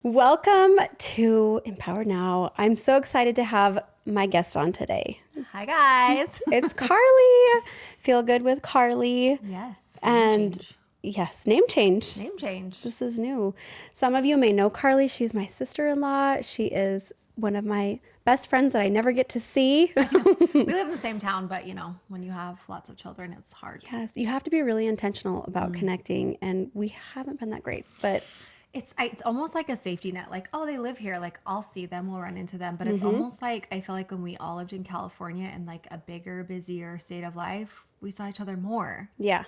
Welcome to Empowered Now. I'm so excited to have my guest on today. Hi, guys. It's Carlie. Feel Good with Carlie. Yes. And yes, name change. Name change. This is new. Some of you may know Carlie. She's my sister-in-law. She is one of my best friends that I never get to see. We live in the same town, but when you have lots of children, it's hard. Yes, you have to be really intentional about connecting, and we haven't been that great, but It's almost like a safety net. Like, oh, they live here. Like, I'll see them. We'll run into them. But it's almost like, I feel like when we all lived in California in like a bigger, busier state of life, we saw each other more. yeah.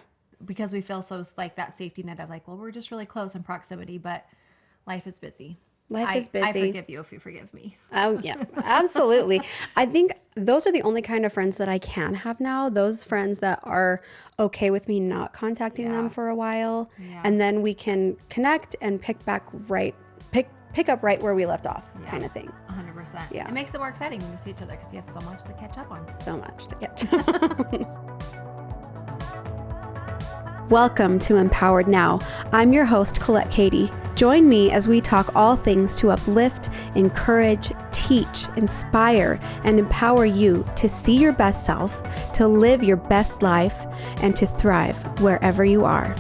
Because we feel so like that safety net of like, well, we're just really close in proximity, but life is busy. Life is busy. I forgive you if you forgive me. Oh, yeah, absolutely. I think those are the only kind of friends that I can have now. Those friends that are okay with me not contacting them for a while. Yeah. And then we can connect and pick up right where we left off kind of thing. 100%. Yeah. It makes it more exciting when you see each other because you have so much to catch up on. So much to get to. Welcome to Empowered Now. I'm your host, Colette Kati. Join me as we talk all things to uplift, encourage, teach, inspire, and empower you to see your best self, to live your best life, and to thrive wherever you are.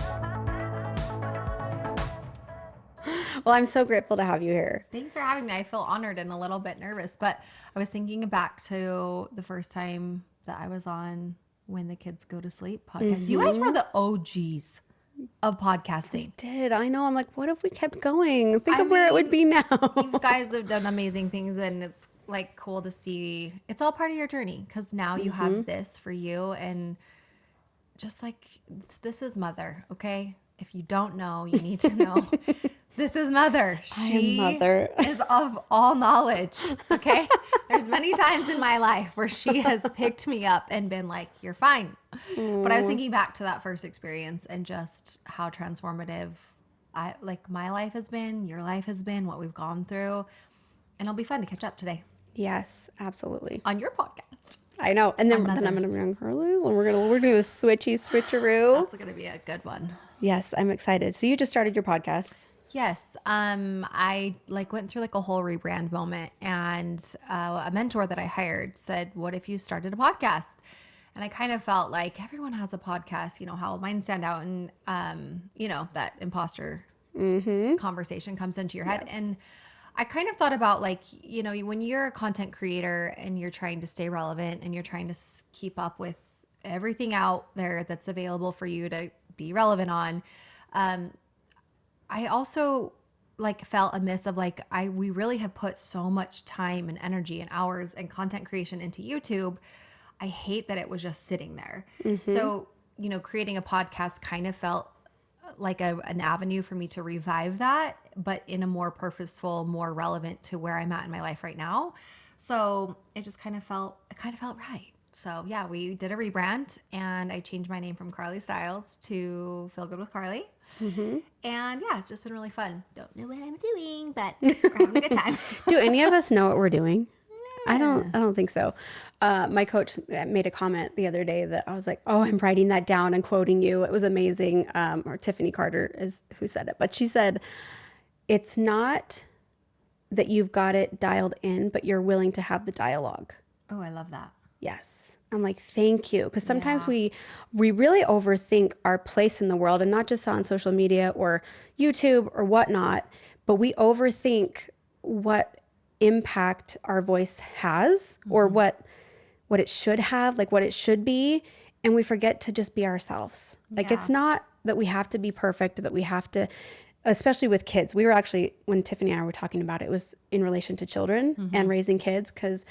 Well, I'm so grateful to have you here. Thanks for having me. I feel honored and a little bit nervous, but I was thinking back to the first time that I was on When the Kids Go to Sleep podcast. You guys were the OGs of podcasting. I know. I'm like, what if we kept going? Think of where it would be now. You guys have done amazing things, and it's like cool to see. It's all part of your journey because now you have this for you, and just like this is Mother. Okay, if you don't know, you need to know. This is Mother. She Mother. is of all knowledge. Okay. There's many times in my life where she has picked me up and been like, you're fine. But I was thinking back to that first experience and just how transformative my life has been, your life has been, what we've gone through. And it'll be fun to catch up today. Yes, absolutely. On your podcast. I know. And then I'm going to bring Carlie's, and we're doing this switcheroo. That's going to be a good one. Yes, I'm excited. So you just started your podcast. Yes. I went through a whole rebrand moment, and a mentor that I hired said, what if you started a podcast? And I kind of felt like everyone has a podcast, how mine stand out, and that imposter conversation comes into your head. Yes. And I kind of thought about when you're a content creator and you're trying to stay relevant and you're trying to keep up with everything out there that's available for you to be relevant on, I also felt amiss of we really have put so much time and energy and hours and content creation into YouTube. I hate that it was just sitting there. So, creating a podcast kind of felt like an avenue for me to revive that, but in a more purposeful, more relevant to where I'm at in my life right now. So it just kind of felt right. So yeah, we did a rebrand, and I changed my name from Carlie Styles to Feel Good with Carlie. And yeah, it's just been really fun. Don't know what I'm doing, but we're having a good time. Do any of us know what we're doing? I don't think so. My coach made a comment the other day that I was like, oh, I'm writing that down and quoting you. It was amazing. Or Tiffany Carter is who said it, but she said, it's not that you've got it dialed in, but you're willing to have the dialogue. Oh, I love that. Yes. I'm like, thank you. Because sometimes we really overthink our place in the world, and not just on social media or YouTube or whatnot, but we overthink what impact our voice has or what it should have, what it should be. And we forget to just be ourselves. It's not that we have to be perfect, that we have to, especially with kids. We were actually, when Tiffany and I were talking about it, it was in relation to children and raising kids, because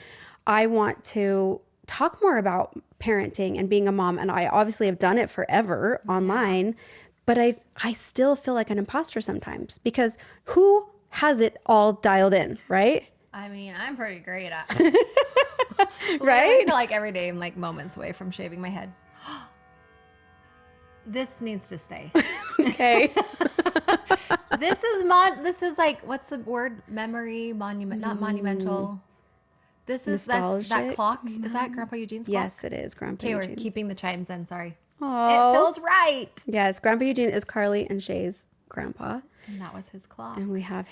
I want to talk more about parenting and being a mom. And I obviously have done it forever online, but I still feel like an imposter sometimes, because who has it all dialed in, right? I mean, I'm pretty great at it. Right? Every day I'm moments away from shaving my head. This needs to stay. Okay. This is what's the word? Memory, not monumental. This is that clock. Is that Grandpa Eugene's clock? Yes, it is Grandpa Eugene's. Okay, we're keeping the chimes in. Sorry. Oh. It feels right. Yes, Grandpa Eugene is Carlie and Shay's grandpa. And that was his clock. And we have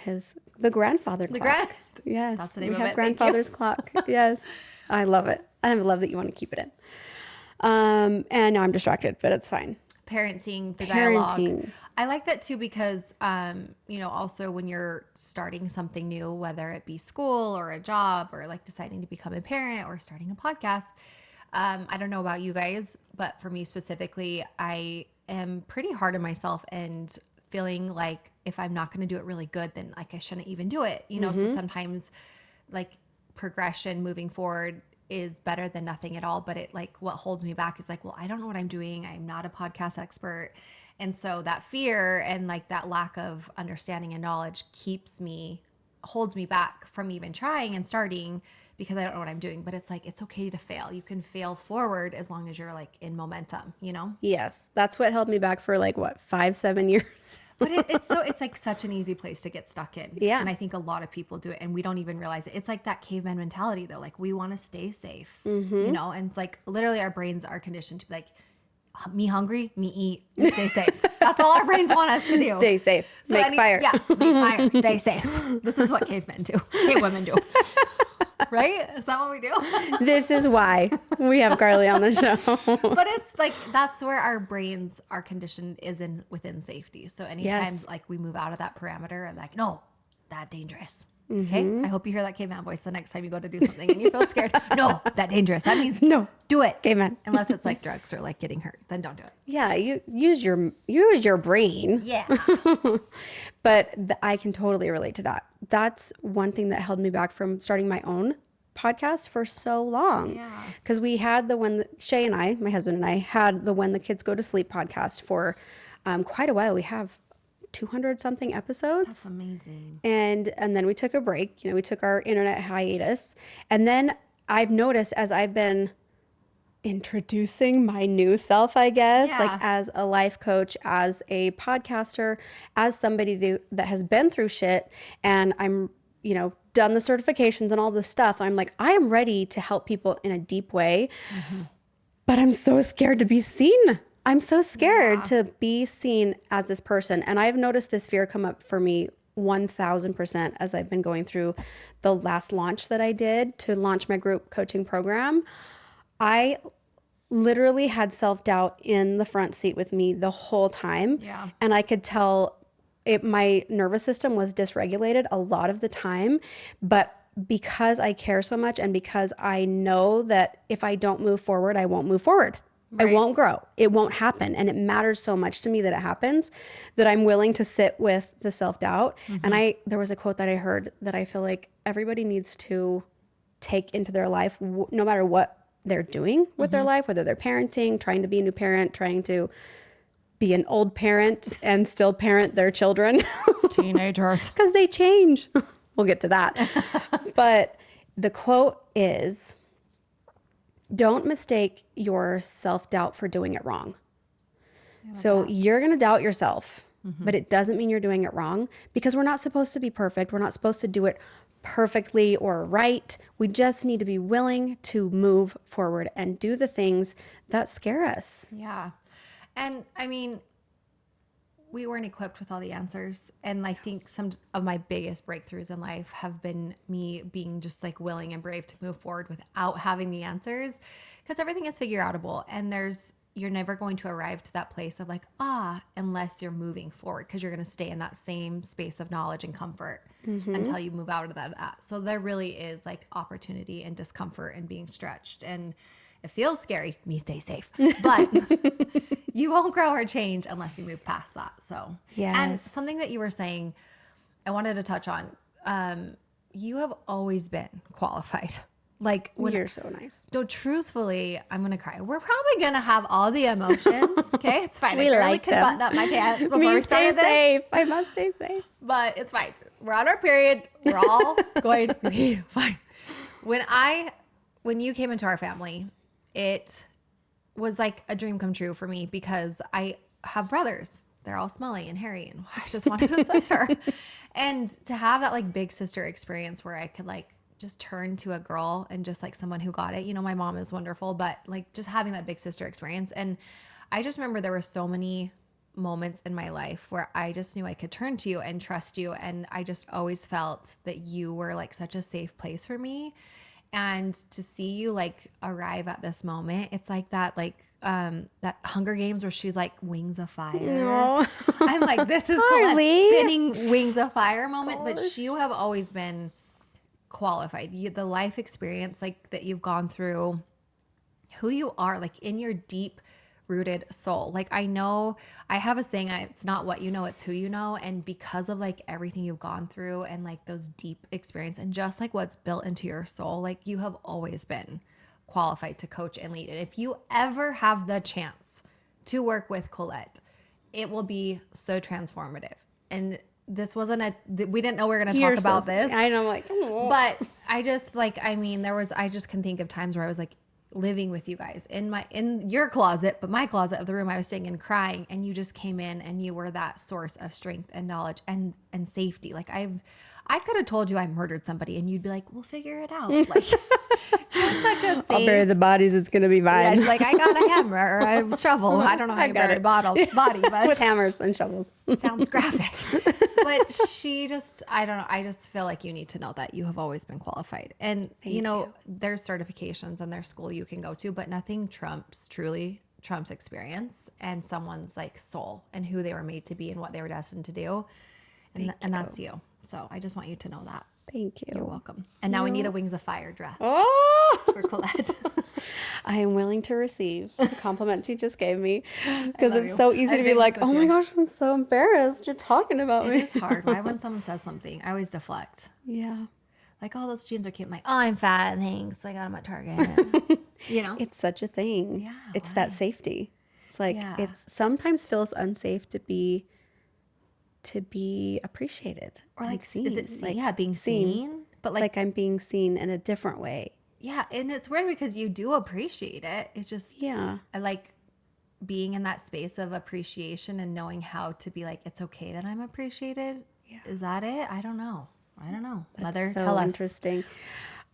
the grandfather clock. Yes. That's the name we of have it. grandfather's clock. Yes. I love it. I love that you want to keep it in. And now I'm distracted, but it's fine. Parenting, the dialogue. I like that too because, also when you're starting something new, whether it be school or a job or like deciding to become a parent or starting a podcast, I don't know about you guys, but for me specifically, I am pretty hard on myself and feeling like if I'm not going to do it really good, then like I shouldn't even do it, So sometimes like progression moving forward is better than nothing at all. But it like what holds me back is like, well, I don't know what I'm doing. I'm not a podcast expert. And so that fear and like that lack of understanding and knowledge holds me back from even trying and starting because I don't know what I'm doing. But it's like, it's okay to fail. You can fail forward as long as you're like in momentum, Yes. That's what held me back for like 5-7 years. But it's like such an easy place to get stuck in. Yeah. And I think a lot of people do it and we don't even realize it. It's like that caveman mentality though. Like we want to stay safe, and it's like literally our brains are conditioned to be like, me hungry, me eat, me stay safe. That's all our brains want us to do. Stay safe. So make fire. Yeah, make fire. Stay safe. This is what cavemen do. Cave women do. Right? Is that what we do? This is why we have Carlie on the show. But it's like, that's where our brains are conditioned within safety. So anytime like we move out of that parameter, I'm like, no, that dangerous. Okay. I hope you hear that caveman voice the next time you go to do something and you feel scared. No, that dangerous. That means no, do it. Caveman. Unless it's like drugs or like getting hurt, then don't do it. Yeah. You use your brain. Yeah. But I can totally relate to that. That's one thing that held me back from starting my own podcast for so long. Yeah. Because we had Shay and I, my husband and I, had the When the Kids Go to Sleep podcast for quite a while. We have 200 something episodes. That's amazing. And then we took a break. We took our internet hiatus. And then I've noticed as I've been introducing my new self, I guess, like as a life coach, as a podcaster, as somebody that has been through shit, and I'm, done the certifications and all this stuff. I'm like, I am ready to help people in a deep way, but I'm so scared to be seen. I'm so scared to be seen as this person. And I've noticed this fear come up for me 1000% as I've been going through the last launch that I did to launch my group coaching program. I literally had self-doubt in the front seat with me the whole time. Yeah. And I could tell my nervous system was dysregulated a lot of the time. But because I care so much and because I know that if I don't move forward, I won't move forward. Right. I won't grow. It won't happen. And it matters so much to me that it happens that I'm willing to sit with the self-doubt. And there was a quote that I heard that I feel like everybody needs to take into their life, no matter what they're doing with their life, whether they're parenting, trying to be a new parent, trying to be an old parent and still parent their children. Teenagers. Because they change. We'll get to that. But the quote is, don't mistake your self-doubt for doing it wrong. So you're going to doubt yourself, but it doesn't mean you're doing it wrong, because we're not supposed to be perfect. We're not supposed to do it perfectly or right. We just need to be willing to move forward and do the things that scare us. Yeah. And I mean, we weren't equipped with all the answers. And I think some of my biggest breakthroughs in life have been me being just like willing and brave to move forward without having the answers, because everything is figure outable. And you're never going to arrive to that place of like, unless you're moving forward, because you're going to stay in that same space of knowledge and comfort until you move out of that. So there really is like opportunity and discomfort and being stretched. And it feels scary. Me stay safe. But you won't grow or change unless you move past that. So, yes. And something that you were saying, I wanted to touch on, you have always been qualified. Like, you're so nice. So truthfully, I'm going to cry. We're probably going to have all the emotions. Okay. It's fine. We I barely like could them. button up my pants before Me we stay started this. safe. I must stay safe. But it's fine. We're on our period. We're all going to be fine. When you came into our family, it was like a dream come true for me, because I have brothers. They're all smelly and hairy, and I just wanted a sister. And to have that like big sister experience where I could like just turn to a girl and just like someone who got it. My mom is wonderful, but like just having that big sister experience. And I just remember there were so many moments in my life where I just knew I could turn to you and trust you. And I just always felt that you were like such a safe place for me. And to see you like arrive at this moment, it's like that, that Hunger Games where she's like wings of fire. No. I'm like, this is Carlie. Colette spinning wings of fire moment. Gosh. But you have always been qualified. The life experience like that you've gone through, who you are, like in your deep rooted soul. Like I know I have a saying, it's not what you know, it's who you know. And because of like everything you've gone through and like those deep experience and just like what's built into your soul, like you have always been qualified to coach and lead. And if you ever have the chance to work with Colette, it will be so transformative. And this wasn't we didn't know we were going to talk about this. I know, like, oh. But I just like, I mean, I just can think of times where I was like, living with you guys in your closet, but my closet of the room I was staying in, crying, and you just came in and you were that source of strength and knowledge and safety. Like I could have told you I murdered somebody and you'd be like, we'll figure it out. Like just such a safe. I'll bury the bodies. It's going to be fine. Yeah, she's like, I got a hammer or a shovel. I don't know how you bury a body, but with hammers and shovels. It sounds graphic. But she just, I don't know. I just feel like you need to know that you have always been qualified. And, you know, there's certifications and there's school you can go to, but nothing truly trumps experience and someone's like soul and who they were made to be and what they were destined to do. And that's you. So I just want you to know that. Thank you. You're welcome. And now we need a Wings of Fire dress for Colette. I am willing to receive the compliments you just gave me because it's you. so easy to be like, oh my gosh, I'm so embarrassed. You're talking about me. It is hard. Why when someone says something, I always deflect. Yeah. Like, oh, those jeans are cute. I'm like, oh, I'm fat. Thanks. I got them at Target. You know? It's such a thing. Yeah. It's that safety. It's like, it's sometimes feels unsafe to be appreciated or like seen. Is it like being seen? But like I'm being seen in a different way. Yeah, and it's weird because you do appreciate it. It's just I like being in that space of appreciation and knowing how to be like, it's okay that I'm appreciated. Yeah. Is that it? I don't know. That's Mother, so tell us. Interesting.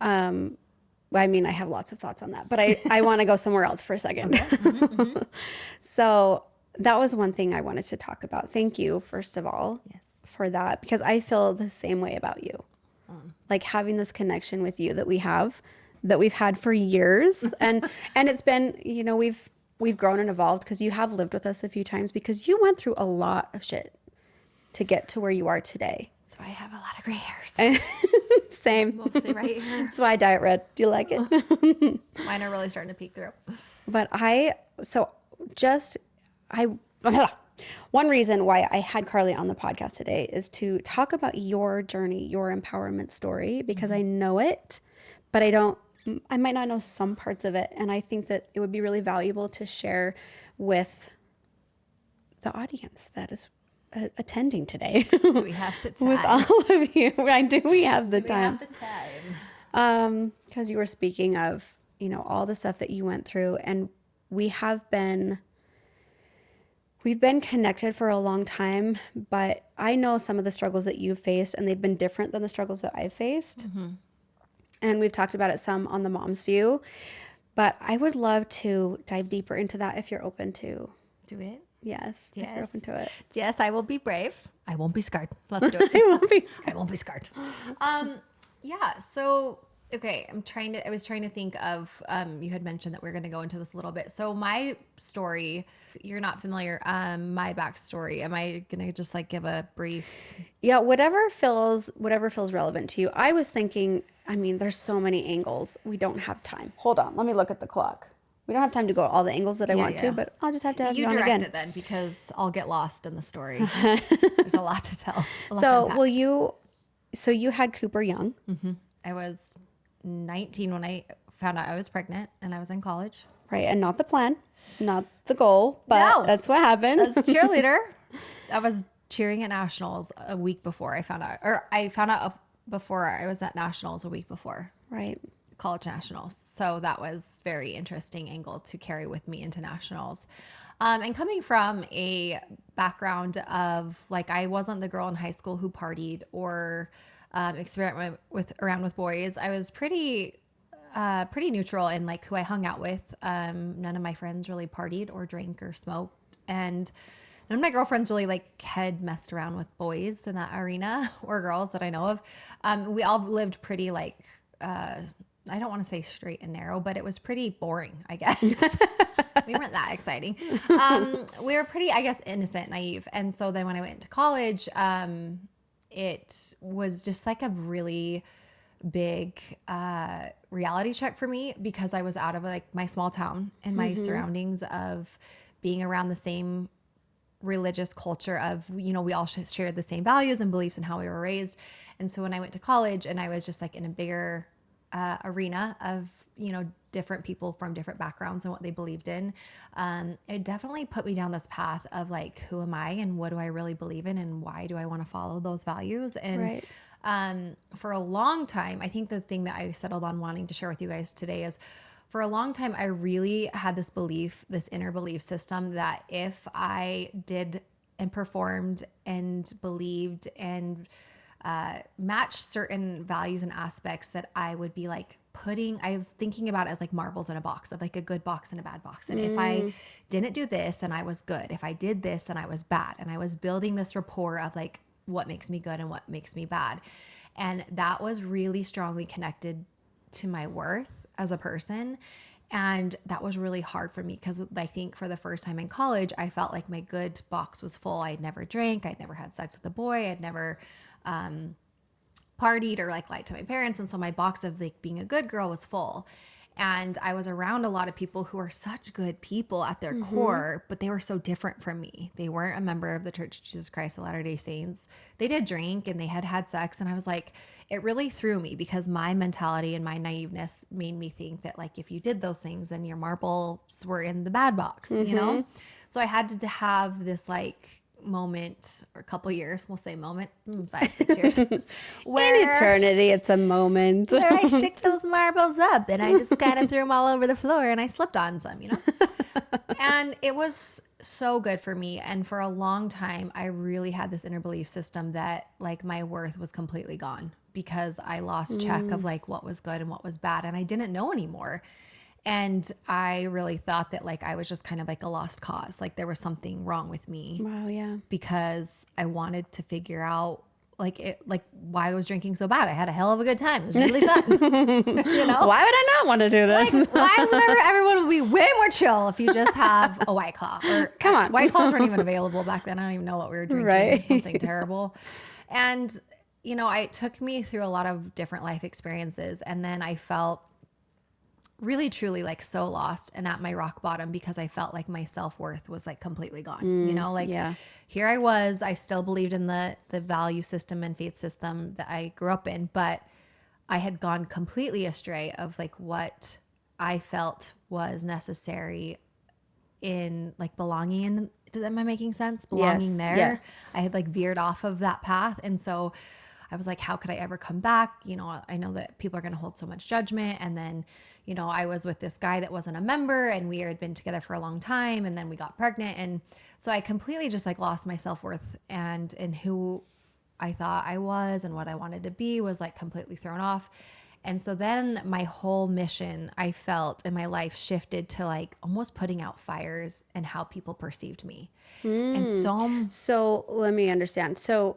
Well, I mean, I have lots of thoughts on that, but I want to go somewhere else for a second. Okay. Mm-hmm. So that was one thing I wanted to talk about. Thank you, first of all, for that, because I feel the same way about you. Like having this connection with you that we've had for years. And it's been, you know, we've grown and evolved because you have lived with us a few times because you went through a lot of shit to get to where you are today. That's why I have a lot of gray hairs. Same. Mostly right here. That's why I dye it red. Do you like it? Mine are really starting to peek through. But one reason why I had Carlie on the podcast today is to talk about your journey, your empowerment story, because I know it, but I might not know some parts of it. And I think that it would be really valuable to share with the audience that is attending today. Do we have the time? With all of you. Do we have the time? We have the time. Because you were speaking of, you know, all the stuff that you went through, and we've been connected for a long time, but I know some of the struggles that you've faced, and they've been different than the struggles that I've faced. Mm-hmm. And we've talked about it some on the Mom's View, but I would love to dive deeper into that if you're open to. Do it? Yes. If you're open to it. Yes, I will be brave. I won't be scarred. Let's do it. I won't be scarred. Yeah. So, okay. I was trying to think of, you had mentioned that we're going to go into this a little bit. So my story, you're not familiar, my backstory. Am I going to just like give a brief? Yeah. Whatever feels relevant to you. I was thinking, I mean, there's so many angles. We don't have time. Hold on. Let me look at the clock. We don't have time to go all the angles that I want to, but I'll just have to have you on again. You direct it then, because I'll get lost in the story. There's a lot to tell. So you had Cooper young. Mm-hmm. I was 19 when I found out I was pregnant, and I was in college. Right, and not the plan, not the goal, but that's what happened. As a cheerleader, I was cheering at nationals a week before I found out, or I found out before I was at nationals a week before. Right. College nationals. So that was very interesting angle to carry with me into nationals. And coming from a background of like, I wasn't the girl in high school who partied or experiment around with boys. I was pretty neutral in like who I hung out with. None of my friends really partied or drank or smoked. And None of my girlfriends really like had messed around with boys in that arena or girls that I know of. We all lived pretty like, I don't want to say straight and narrow, but it was pretty boring, I guess. We weren't that exciting. We were pretty, I guess, innocent, naive. And so then when I went to college, it was just like a really big reality check for me, because I was out of like my small town and my surroundings of being around the same religious culture of, you know, we all shared the same values and beliefs and how we were raised. And so when I went to college and I was just like in a bigger arena of, you know, different people from different backgrounds and what they believed in, it definitely put me down this path of like, who am I and what do I really believe in and why do I want to follow those values? And for a long time, I think the thing that I settled on wanting to share with you guys today is, for a long time, I really had this belief, this inner belief system, that if I did and performed and believed and matched certain values and aspects, that I would be like I was thinking about it as like marbles in a box, of like a good box and a bad box. And if I didn't do this, then I was good. If I did this, then I was bad. And I was building this rapport of like what makes me good and what makes me bad. And that was really strongly connected to my worth as a person. And that was really hard for me, because I think for the first time in college, I felt like my good box was full. I'd never drank. I'd never had sex with a boy. I'd never partied or like lied to my parents. And so my box of like being a good girl was full. And I was around a lot of people who are such good people at their core, but they were so different from me. They weren't a member of the Church of Jesus Christ of Latter-day Saints. They did drink and they had had sex. And I was like, it really threw me, because my mentality and my naiveness made me think that like, if you did those things, then your marbles were in the bad box, you know? So I had to have this like moment, or a couple years, we'll say moment, 5-6 years. In eternity, it's a moment. Where I shook those marbles up and I just kind of threw them all over the floor and I slipped on some, you know? And it was so good for me. And for a long time, I really had this inner belief system that like my worth was completely gone, because I lost check of like what was good and what was bad. And I didn't know anymore. And I really thought that like I was just kind of like a lost cause. Like there was something wrong with me. Wow, yeah. Because I wanted to figure out like why I was drinking so bad. I had a hell of a good time. It was really fun. You know? Why would I not want to do this? Like, why is it everyone would be way more chill if you just have a White Claw? Or come on. White Claws weren't even available back then. I don't even know what we were drinking. Right. Something terrible. And, you know, it took me through a lot of different life experiences. And then I felt really truly like so lost and at my rock bottom, because I felt like my self-worth was like completely gone, you know, like here I was, I still believed in the value system and faith system that I grew up in, but I had gone completely astray of like what I felt was necessary in like belonging in. Am I making sense? Belonging there. Yeah. I had like veered off of that path. And so I was like, how could I ever come back? You know, I know that people are going to hold so much judgment. And then, you know, I was with this guy that wasn't a member and we had been together for a long time, and then we got pregnant. And so I completely just like lost my self-worth, and who I thought I was and what I wanted to be was like completely thrown off. And so then my whole mission, I felt in my life, shifted to like almost putting out fires and how people perceived me. And so let me understand. So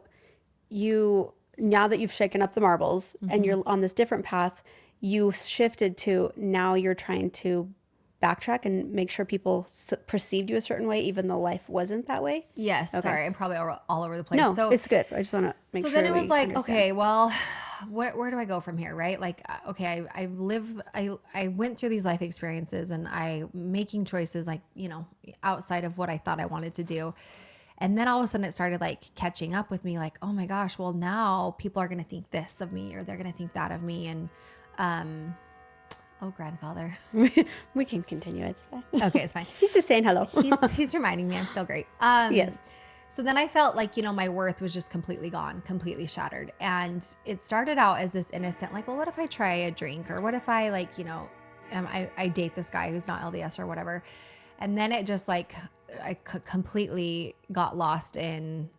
now that you've shaken up the marbles and you're on this different path, you shifted to now you're trying to backtrack and make sure people perceived you a certain way, even though life wasn't that way? Yes. Okay. Sorry. I'm probably all over the place. No, it's good. I just want to make sure. So then it was like, understand. Okay, well, where do I go from here? Right? Like, okay, I went through these life experiences and I making choices like, you know, outside of what I thought I wanted to do. And then all of a sudden it started like catching up with me, like, oh my gosh, well now people are going to think this of me, or they're going to think that of me. And, oh, grandfather. We can continue. It's fine. Okay, it's fine. He's just saying hello. he's reminding me I'm still great. Yes. So then I felt like, you know, my worth was just completely gone, completely shattered. And it started out as this innocent, like, well, what if I try a drink? Or what if I like, you know, I date this guy who's not LDS or whatever. And then it just like, I completely got lost in,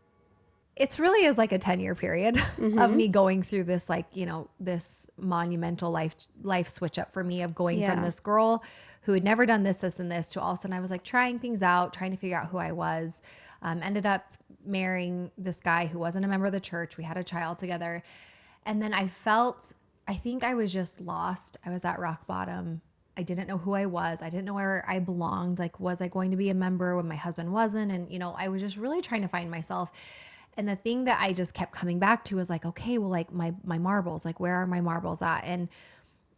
it's really is like a 10-year period of me going through this, like, you know, this monumental life switch up for me of going from this girl who had never done this, and this to all of a sudden I was like trying things out, trying to figure out who I was. Ended up marrying this guy who wasn't a member of the church. We had a child together. And then I think I was just lost. I was at rock bottom. I didn't know who I was. I didn't know where I belonged. Like, was I going to be a member when my husband wasn't? And, I was just really trying to find myself. And the thing that I just kept coming back to was like, okay, well, like my marbles, like where are my marbles at? And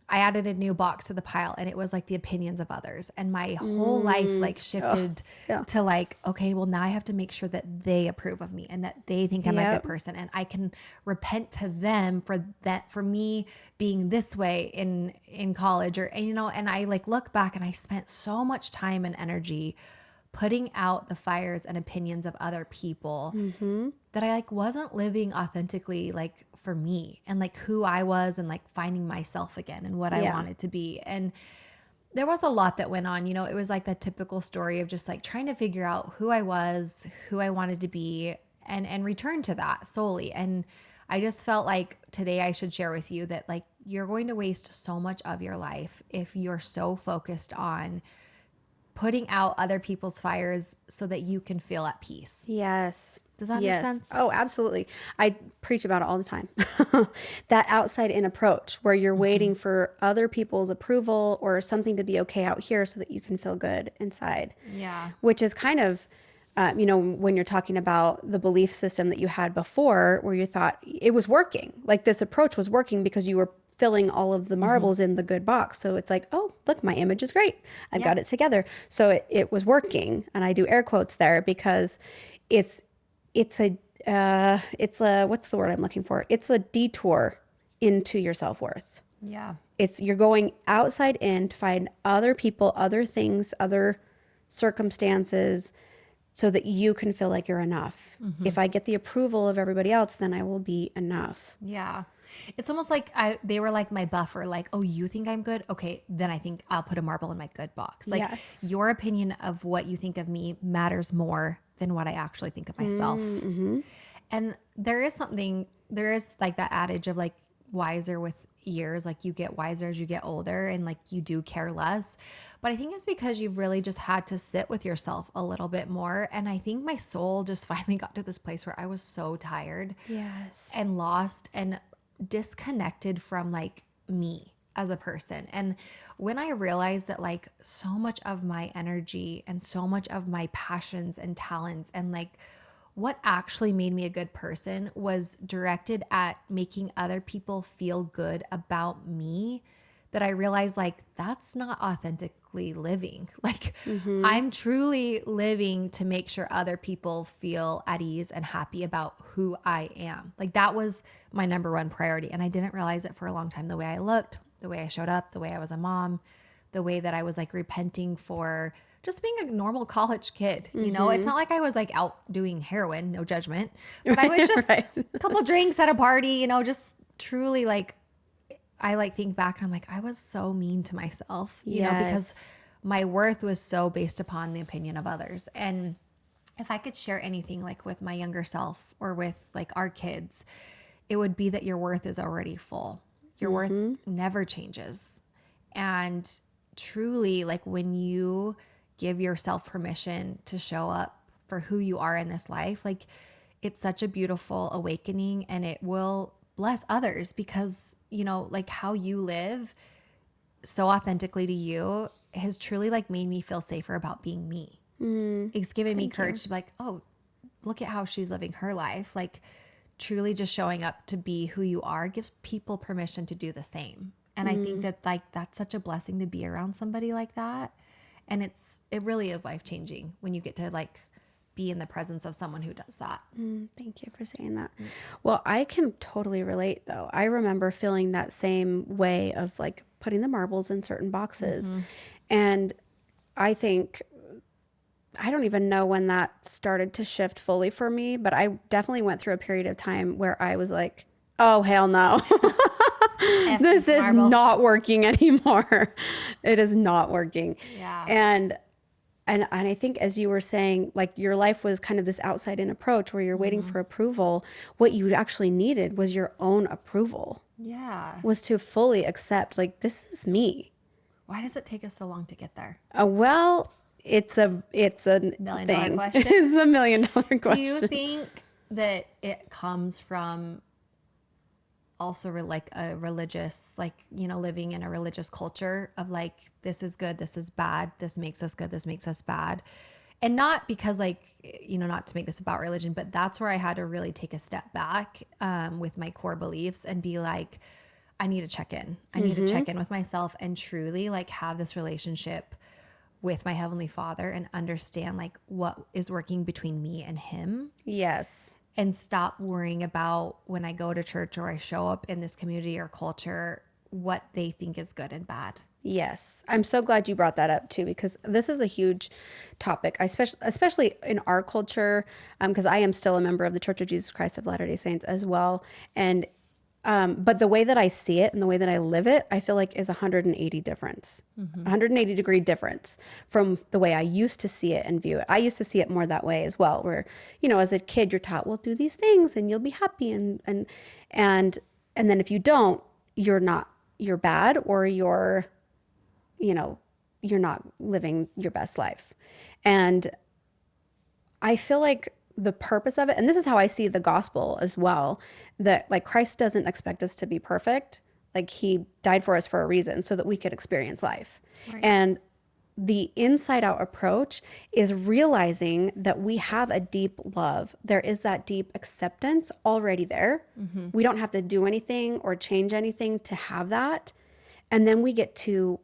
I added a new box to the pile, and it was like the opinions of others. And my whole life like shifted to like, okay, well, now I have to make sure that they approve of me and that they think I'm a good person, and I can repent to them for me being this way in college, or, and I like look back and I spent so much time and energy putting out the fires and opinions of other people that I like wasn't living authentically like for me and like who I was and like finding myself again and what I wanted to be. And there was a lot that went on, it was like that typical story of just like trying to figure out who I was, who I wanted to be, and return to that solely. And I just felt like today I should share with you that like you're going to waste so much of your life if you're so focused on putting out other people's fires so that you can feel at peace. Yes. Does that make sense? Oh, absolutely. I preach about it all the time. That outside in approach where you're waiting for other people's approval or something to be okay out here so that you can feel good inside. Yeah. Which is kind of, when you're talking about the belief system that you had before where you thought it was working, like this approach was working because you were filling all of the marbles in the good box. So it's like, oh, look, my image is great. I've got it together. So it was working. And I do air quotes there because it's a what's the word I'm looking for? It's a detour into your self-worth. Yeah. You're going outside in to find other people, other things, other circumstances so that you can feel like you're enough. If I get the approval of everybody else, then I will be enough. Yeah. It's almost like they were like my buffer, like, oh, you think I'm good? Okay, then I think I'll put a marble in my good box. Like your opinion of what you think of me matters more than what I actually think of myself. And there is like that adage of like wiser with years, like you get wiser as you get older and like you do care less. But I think it's because you've really just had to sit with yourself a little bit more. And I think my soul just finally got to this place where I was so tired and lost and disconnected from like me as a person. And when I realized that like so much of my energy and so much of my passions and talents and like what actually made me a good person was directed at making other people feel good about me, that I realized like that's not authentically living. Like I'm truly living to make sure other people feel at ease and happy about who I am. Like that was my number one priority. And I didn't realize it for a long time, the way I looked, the way I showed up, the way I was a mom, the way that I was like repenting for just being a normal college kid. It's not like I was like out doing heroin, no judgment, but I was just a couple drinks at a party, just truly like, I like think back and I'm like, I was so mean to myself, you know, because my worth was so based upon the opinion of others. And if I could share anything like with my younger self or with like our kids, it would be that your worth is already full. Your worth never changes. And truly, like when you give yourself permission to show up for who you are in this life, like it's such a beautiful awakening, and it will bless others because, like how you live so authentically to you has truly like made me feel safer about being me. It's given me courage to be like, oh, look at how she's living her life. Like truly just showing up to be who you are gives people permission to do the same. And I think that like that's such a blessing to be around somebody like that. And it really is life-changing when you get to like be in the presence of someone who does that. Thank you for saying that. Well, I can totally relate though. I remember feeling that same way of like putting the marbles in certain boxes. And I think, I don't even know when that started to shift fully for me, but I definitely went through a period of time where I was like, oh, hell no. This is not working anymore. It is not working. Yeah. And I think as you were saying, like your life was kind of this outside in approach where you're waiting for approval. What you actually needed was your own approval. Yeah. Was to fully accept like, this is me. Why does it take us so long to get there? Well, it's a $1 million thing. question. It's the $1 million question. Do you think that it comes from also like a religious, like, you know, living in a religious culture of like, this is good, this is bad, this makes us good, this makes us bad? And not because like, you know, not to make this about religion, but that's where I had to really take a step back with my core beliefs and be like, I need to check in. I need to check in with myself and truly like have this relationship with my Heavenly Father and understand like what is working between me and him. Yes. And stop worrying about when I go to church or I show up in this community or culture, what they think is good and bad. Yes. I'm so glad you brought that up too, because this is a huge topic, especially in our culture, because I am still a member of the Church of Jesus Christ of Latter-day Saints as well. And but the way that I see it and the way that I live it, I feel like is 180 difference, 180 degree difference from the way I used to see it and view it. I used to see it more that way as well, where, you know, as a kid, you're taught, well, do these things and you'll be happy. And then if you don't, you're bad, or you're not living your best life. And I feel like the purpose of it, and this is how I see the gospel as well, that like Christ doesn't expect us to be perfect. Like he died for us for a reason so that we could experience life. Right. And the inside out approach is realizing that we have a deep love. There is that deep acceptance already there. Mm-hmm. We don't have to do anything or change anything to have that. And then we get to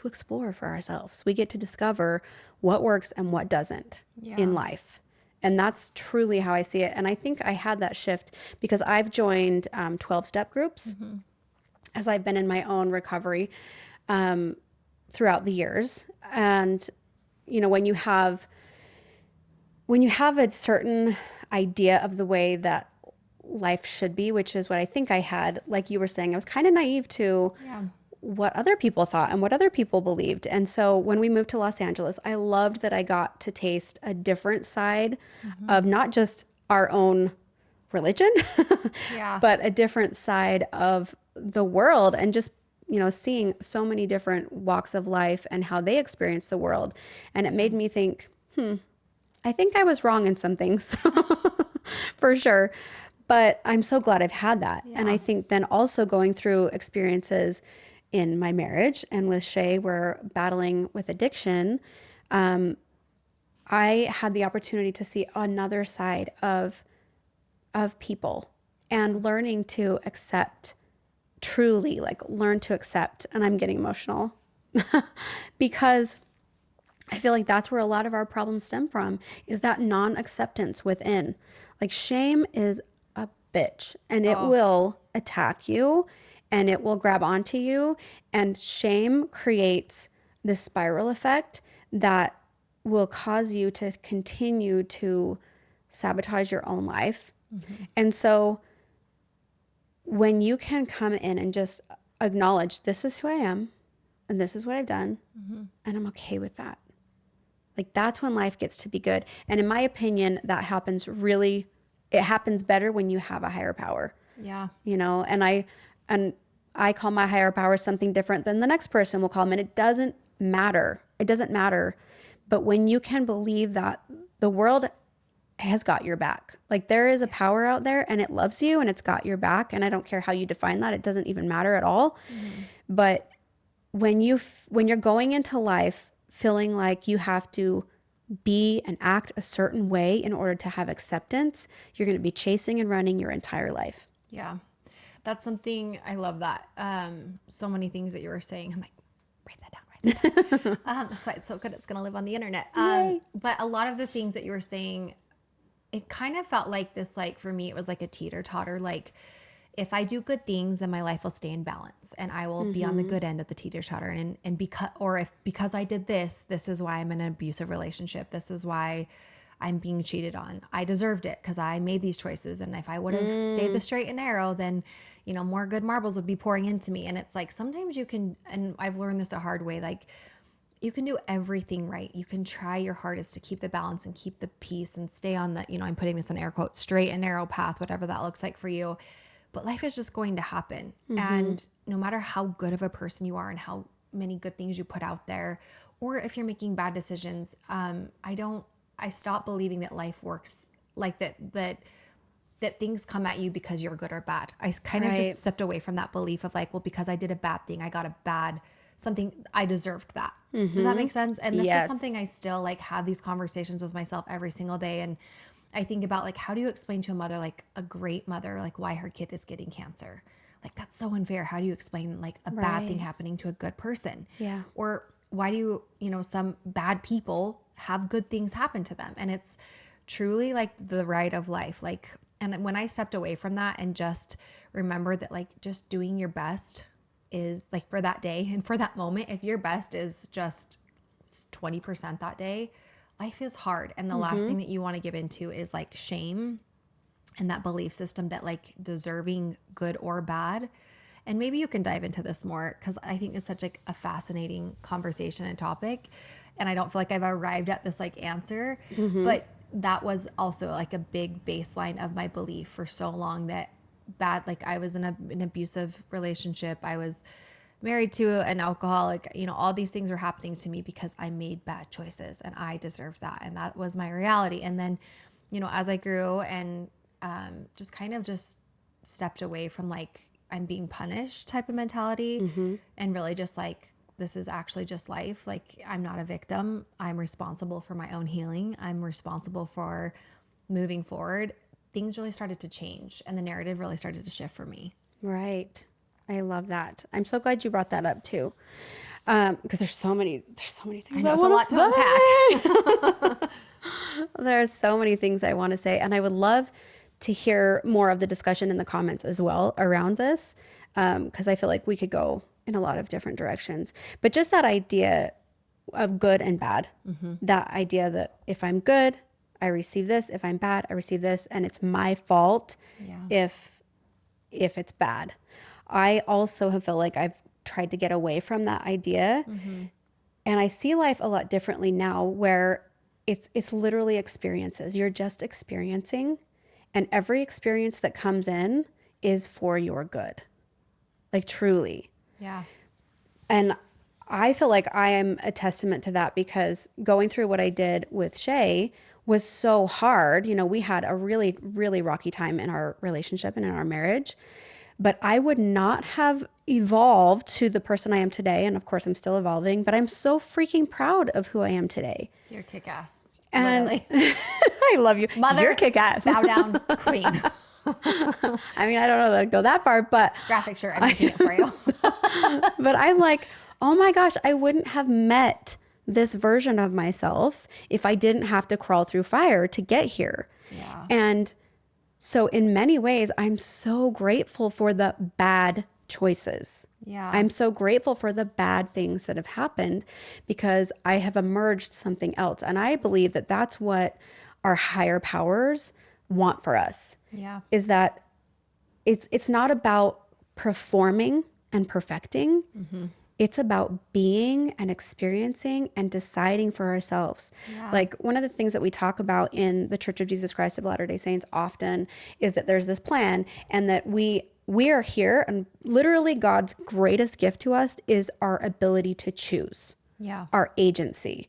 explore for ourselves. We get to discover what works and what doesn't in life. And that's truly how I see it. And I think I had that shift because I've joined 12-step groups as I've been in my own recovery throughout the years. And, you know, when you have a certain idea of the way that life should be, which is what I think I had, like you were saying, I was kind of naive to what other people thought and what other people believed. And so when we moved to Los Angeles, I loved that I got to taste a different side of not just our own religion, but a different side of the world, and just, you know, seeing so many different walks of life and how they experience the world. And it made me think, I think I was wrong in some things for sure. But I'm so glad I've had that. Yeah. And I think then also going through experiences in my marriage and with Shay, we're battling with addiction. I had the opportunity to see another side of people and learning to accept, truly like learn to accept. And I'm getting emotional because I feel like that's where a lot of our problems stem from, is that non-acceptance within. Like shame is a bitch and it will attack you. And it will grab onto you, and shame creates this spiral effect that will cause you to continue to sabotage your own life. Mm-hmm. And so when you can come in and just acknowledge, this is who I am and this is what I've done, and I'm okay with that. Like that's when life gets to be good. And in my opinion, that happens it happens better when you have a higher power. Yeah. You know, and I call my higher power something different than the next person will call them. And it doesn't matter. It doesn't matter. But when you can believe that the world has got your back, like there is a power out there and it loves you and it's got your back. And I don't care how you define that. It doesn't even matter at all. Mm-hmm. But when you're going into life feeling like you have to be and act a certain way in order to have acceptance, you're going to be chasing and running your entire life. Yeah. That's something, I love that. So many things that you were saying. I'm like, write that down. That's why it's so good. It's going to live on the internet. But a lot of the things that you were saying, it kind of felt like this, like for me, it was like a teeter-totter. Like if I do good things, then my life will stay in balance and I will be on the good end of the teeter-totter. And because I did this is why I'm in an abusive relationship. This is why I'm being cheated on. I deserved it because I made these choices. And if I would have stayed the straight and narrow, then, you know, more good marbles would be pouring into me. And it's like, sometimes you can, and I've learned this the hard way, like you can do everything right. You can try your hardest to keep the balance and keep the peace and stay on the, you know, I'm putting this in air quotes, straight and narrow path, whatever that looks like for you. But life is just going to happen. And no matter how good of a person you are and how many good things you put out there, or if you're making bad decisions, I stopped believing that life works like that things come at you because you're good or bad. I kind of just stepped away from that belief of like, well, because I did a bad thing, I got a bad something, I deserved that. Does that make sense? And this is something I still like have these conversations with myself every single day. And I think about like, how do you explain to a mother, like a great mother, like why her kid is getting cancer? Like, that's so unfair. How do you explain like a bad thing happening to a good person? Yeah. Or why do some bad people have good things happen to them? And it's truly like the ride of life. Like, and when I stepped away from that and just remembered that like just doing your best is like for that day and for that moment, if your best is just 20% that day, life is hard. And the last thing that you want to give into is like shame and that belief system that like deserving good or bad. And maybe you can dive into this more because I think it's such like a fascinating conversation and topic. And I don't feel like I've arrived at this like answer, but that was also like a big baseline of my belief for so long that bad, like I was in an abusive relationship. I was married to an alcoholic, all these things were happening to me because I made bad choices and I deserved that. And that was my reality. And then, as I grew and just kind of just stepped away from like, I'm being punished type of mentality and really just like, this is actually just life. Like I'm not a victim. I'm responsible for my own healing. I'm responsible for moving forward. Things really started to change and the narrative really started to shift for me. Right. I love that. I'm so glad you brought that up too. Because there's so many things I want to unpack. There's so many things I want to say. And I would love to hear more of the discussion in the comments as well around this. Because I feel like we could go in a lot of different directions. But just that idea of good and bad, that idea that if I'm good, I receive this. If I'm bad, I receive this. And it's my fault if it's bad. I also have felt like I've tried to get away from that idea. And I see life a lot differently now where it's literally experiences. You're just experiencing. And every experience that comes in is for your good. Like truly. Yeah. And I feel like I am a testament to that because going through what I did with Shay was so hard. We had a really, really rocky time in our relationship and in our marriage. But I would not have evolved to the person I am today. And of course, I'm still evolving, but I'm so freaking proud of who I am today. You're kick-ass. And I love you. Mother, you're kick-ass. Bow down, queen. I mean, I don't know that I'd go that far, but graphic shirt, I'm making it for you. But I'm like, oh my gosh, I wouldn't have met this version of myself if I didn't have to crawl through fire to get here. Yeah. And so in many ways, I'm so grateful for the bad choices. Yeah. I'm so grateful for the bad things that have happened because I have emerged something else. And I believe that that's what our higher powers want for us. Yeah. Is that it's not about performing and perfecting. It's about being and experiencing and deciding for ourselves. Yeah. Like one of the things that we talk about in the Church of Jesus Christ of Latter-day Saints often is that there's this plan and that we are here and literally God's greatest gift to us is our ability to choose. Yeah. Our agency.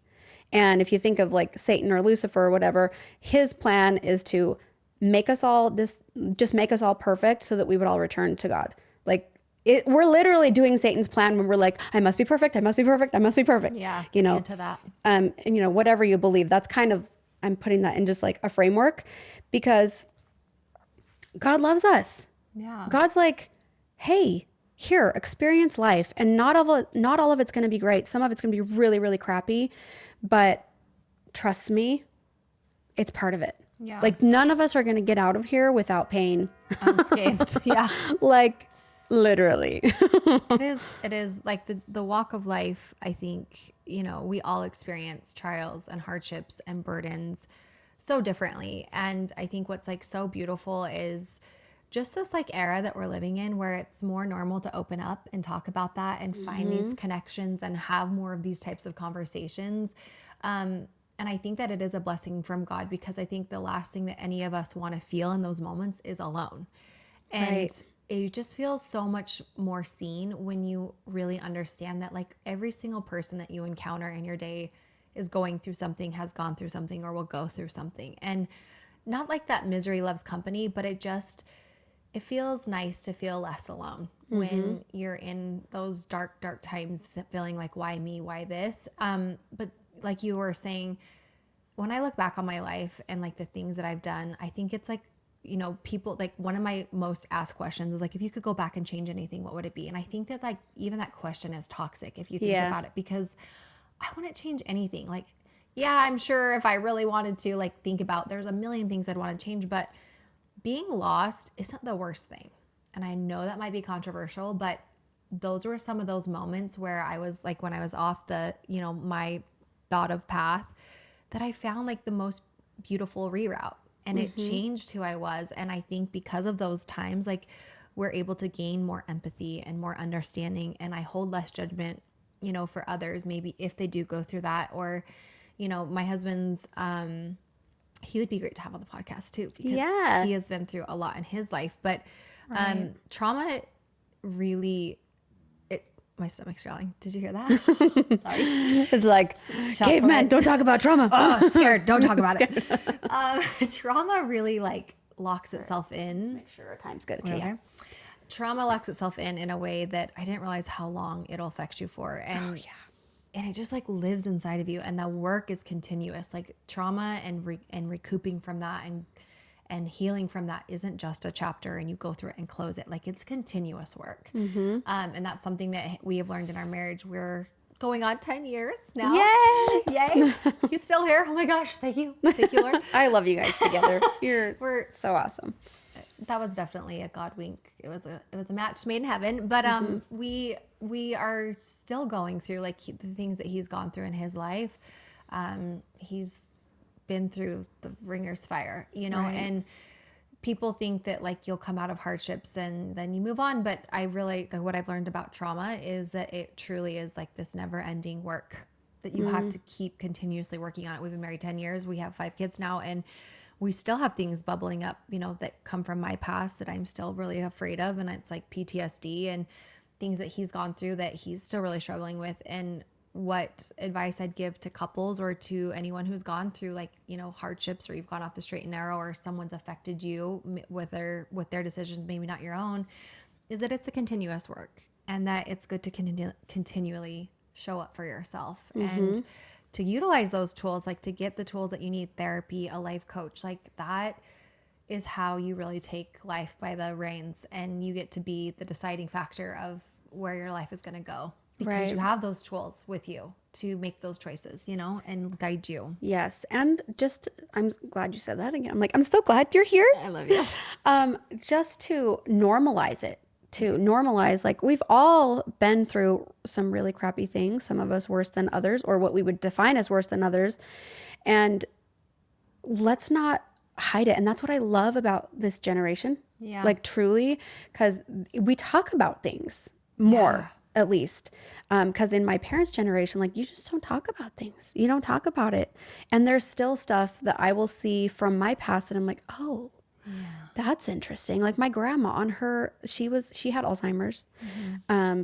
And if you think of like Satan or Lucifer or whatever, his plan is to make us all just make us all perfect so that we would all return to God. Like we're literally doing Satan's plan when we're like, I must be perfect. I must be perfect. I must be perfect. Yeah. Into that. And whatever you believe, that's kind of, I'm putting that in just like a framework because God loves us. Yeah. God's like, hey, here, experience life. And not all of it's going to be great. Some of it's going to be really, really crappy, but trust me, it's part of it. Yeah. Like none of us are going to get out of here without pain. Unscathed. Yeah. Like literally. It is like the walk of life. I think, we all experience trials and hardships and burdens so differently. And I think what's like so beautiful is just this like era that we're living in where it's more normal to open up and talk about that and find these connections and have more of these types of conversations. And I think that it is a blessing from God because I think the last thing that any of us want to feel in those moments is alone. And Right. you just feel so much more seen when you really understand that like every single person that you encounter in your day is going through something, has gone through something, or will go through something. And not like that misery loves company, but it feels nice to feel less alone when you're in those dark times, feeling like, why me, why this? But like you were saying, when I look back on my life and like the things that I've done, I think it's like, you know, people, like one of my most asked questions is like, if you could go back and change anything, what would it be? And I think that like even that question is toxic if you think about it, because I wouldn't change anything. Like, yeah, I'm sure if I really wanted to like think about, there's a million things I'd want to change, but being lost isn't the worst thing. And I know that might be controversial, but those were some of those moments where I was like, when I was off the, you know, my thought of path, that I found like the most beautiful reroute, and it changed who I was. And I think because of those times, like we're able to gain more empathy and more understanding, and I hold less judgment, you know, for others, maybe if they do go through that. Or, you know, my husband's, he would be great to have on the podcast too, because he has been through a lot in his life, but trauma really, my stomach's growling. Did you hear that? Sorry. It's like, caveman, don't talk about trauma. Oh, scared. Don't talk about it. Trauma really like locks itself in. Make sure our time's good. Okay. Yeah. Trauma locks itself in a way that I didn't realize how long it'll affect you for. And and it just like lives inside of you, and the work is continuous. Like trauma and recouping from that and healing from that isn't just a chapter and you go through it and close it. Like it's continuous work. And that's something that we have learned in our marriage. We're going on 10 years now. Yay. He's still here. Oh my gosh. Thank you. Thank you, Lord. I love you guys together. We're so awesome. That was definitely a God wink. It was a match made in heaven, but we are still going through like the things that he's gone through in his life. He's been through the ringer's fire, you know, and people think that like you'll come out of hardships and then you move on. But I really, what I've learned about trauma is that it truly is like this never ending work that you have to keep continuously working on it. We've been married 10 years. We have 5 kids now, and we still have things bubbling up, you know, that come from my past that I'm still really afraid of. And it's like PTSD and things that he's gone through that he's still really struggling with. And what advice I'd give to couples or to anyone who's gone through like, you know, hardships, or you've gone off the straight and narrow, or someone's affected you with their decisions, maybe not your own, is that it's a continuous work, and that it's good to continually show up for yourself and to utilize those tools, like to get the tools that you need, therapy, a life coach, like that is how you really take life by the reins, and you get to be the deciding factor of where your life is going to go. Because you have those tools with you to make those choices, you know, and guide you. Yes. And just, I'm glad you said that again. I'm like, I'm so glad you're here. I love you. Just to normalize it, like we've all been through some really crappy things, some of us worse than others, or what we would define as worse than others. And let's not hide it. And that's what I love about this generation. Yeah. Like truly, because we talk about things more. At least, because in my parents' generation, like you just don't talk about things. You don't talk about it. And there's still stuff that I will see from my past, and I'm like, oh, that's interesting. Like my grandma she had Alzheimer's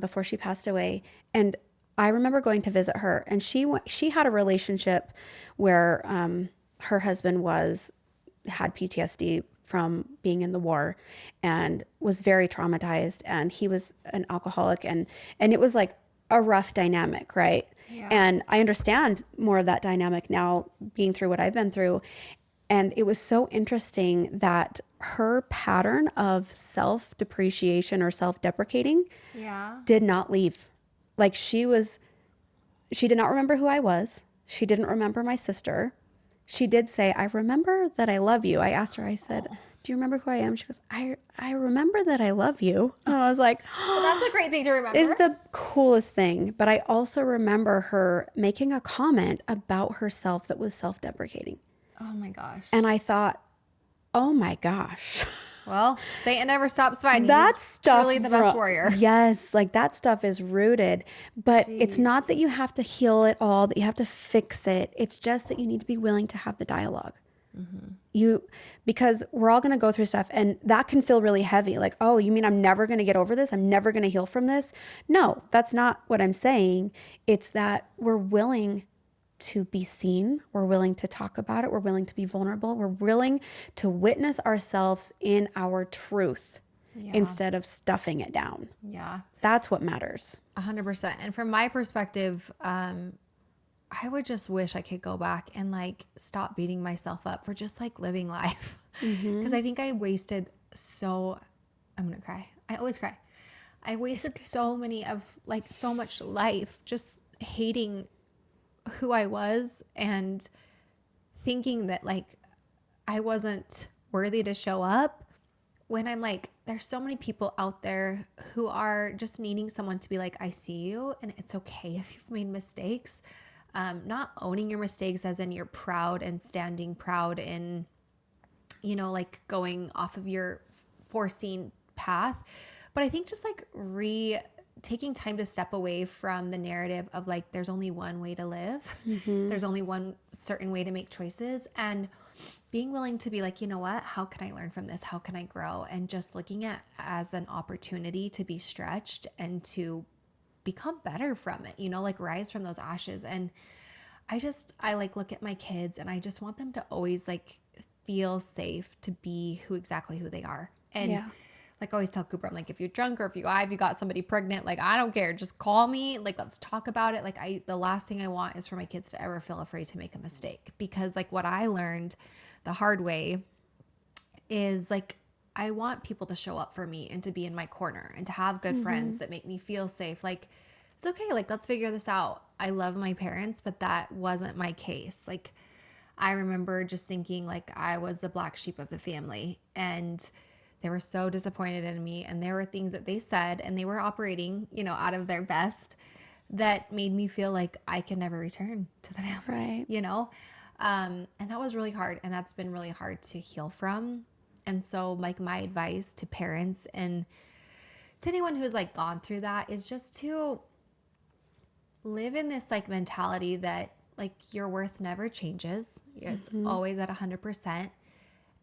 before she passed away. And I remember going to visit her, and she had a relationship where her husband had PTSD from being in the war and was very traumatized, and he was an alcoholic, and it was like a rough dynamic, right? Yeah. And I understand more of that dynamic now, being through what I've been through. And it was so interesting that her pattern of self-depreciation or self-deprecating did not leave. Like she did not remember who I was. She didn't remember my sister. She did say, I remember that I love you. I asked her, I said, do you remember who I am? She goes, I remember that I love you. And I was like, well, that's a great thing to remember. It's the coolest thing. But I also remember her making a comment about herself that was self-deprecating. Oh my gosh. And I thought, oh my gosh. Well, Satan never stops fighting. That's truly the best warrior. Yes, like that stuff is rooted. But it's not that you have to heal it all, that you have to fix it. It's just that you need to be willing to have the dialogue. Because we're all going to go through stuff, and that can feel really heavy. Like, oh, you mean I'm never going to get over this? I'm never going to heal from this? No, that's not what I'm saying. It's that we're willing to be seen. We're willing to talk about it. We're willing to be vulnerable. We're willing to witness ourselves in our truth instead of stuffing it down. Yeah. That's what matters. 100%. And from my perspective, I would just wish I could go back and like stop beating myself up for just like living life. Because I think I wasted I'm going to cry. I always cry. I wasted so much life just hating who I was and thinking that like I wasn't worthy to show up, when I'm like, there's so many people out there who are just needing someone to be like, I see you and it's okay if you've made mistakes. Not owning your mistakes as in you're proud and standing proud in, like going off of your foreseen path. But I think just like taking time to step away from the narrative of like, there's only one way to live. There's only one certain way to make choices, and being willing to be like, you know what, how can I learn from this? How can I grow? And just looking at as an opportunity to be stretched and to become better from it, like rise from those ashes. And I like look at my kids and I just want them to always like feel safe to be exactly who they are. And like I always tell Cooper, I'm like, if you're drunk or if you got somebody pregnant, like, I don't care. Just call me. Like, let's talk about it. Like the last thing I want is for my kids to ever feel afraid to make a mistake, because like what I learned the hard way is like, I want people to show up for me and to be in my corner and to have good friends that make me feel safe. Like, it's okay. Like, let's figure this out. I love my parents, but that wasn't my case. Like, I remember just thinking like I was the black sheep of the family, and they were so disappointed in me. And there were things that they said, and they were operating, out of their best, that made me feel like I can never return to the family, Right. And that was really hard. And that's been really hard to heal from. And so like my advice to parents and to anyone who's like gone through that is just to live in this like mentality that like your worth never changes. It's always at 100%.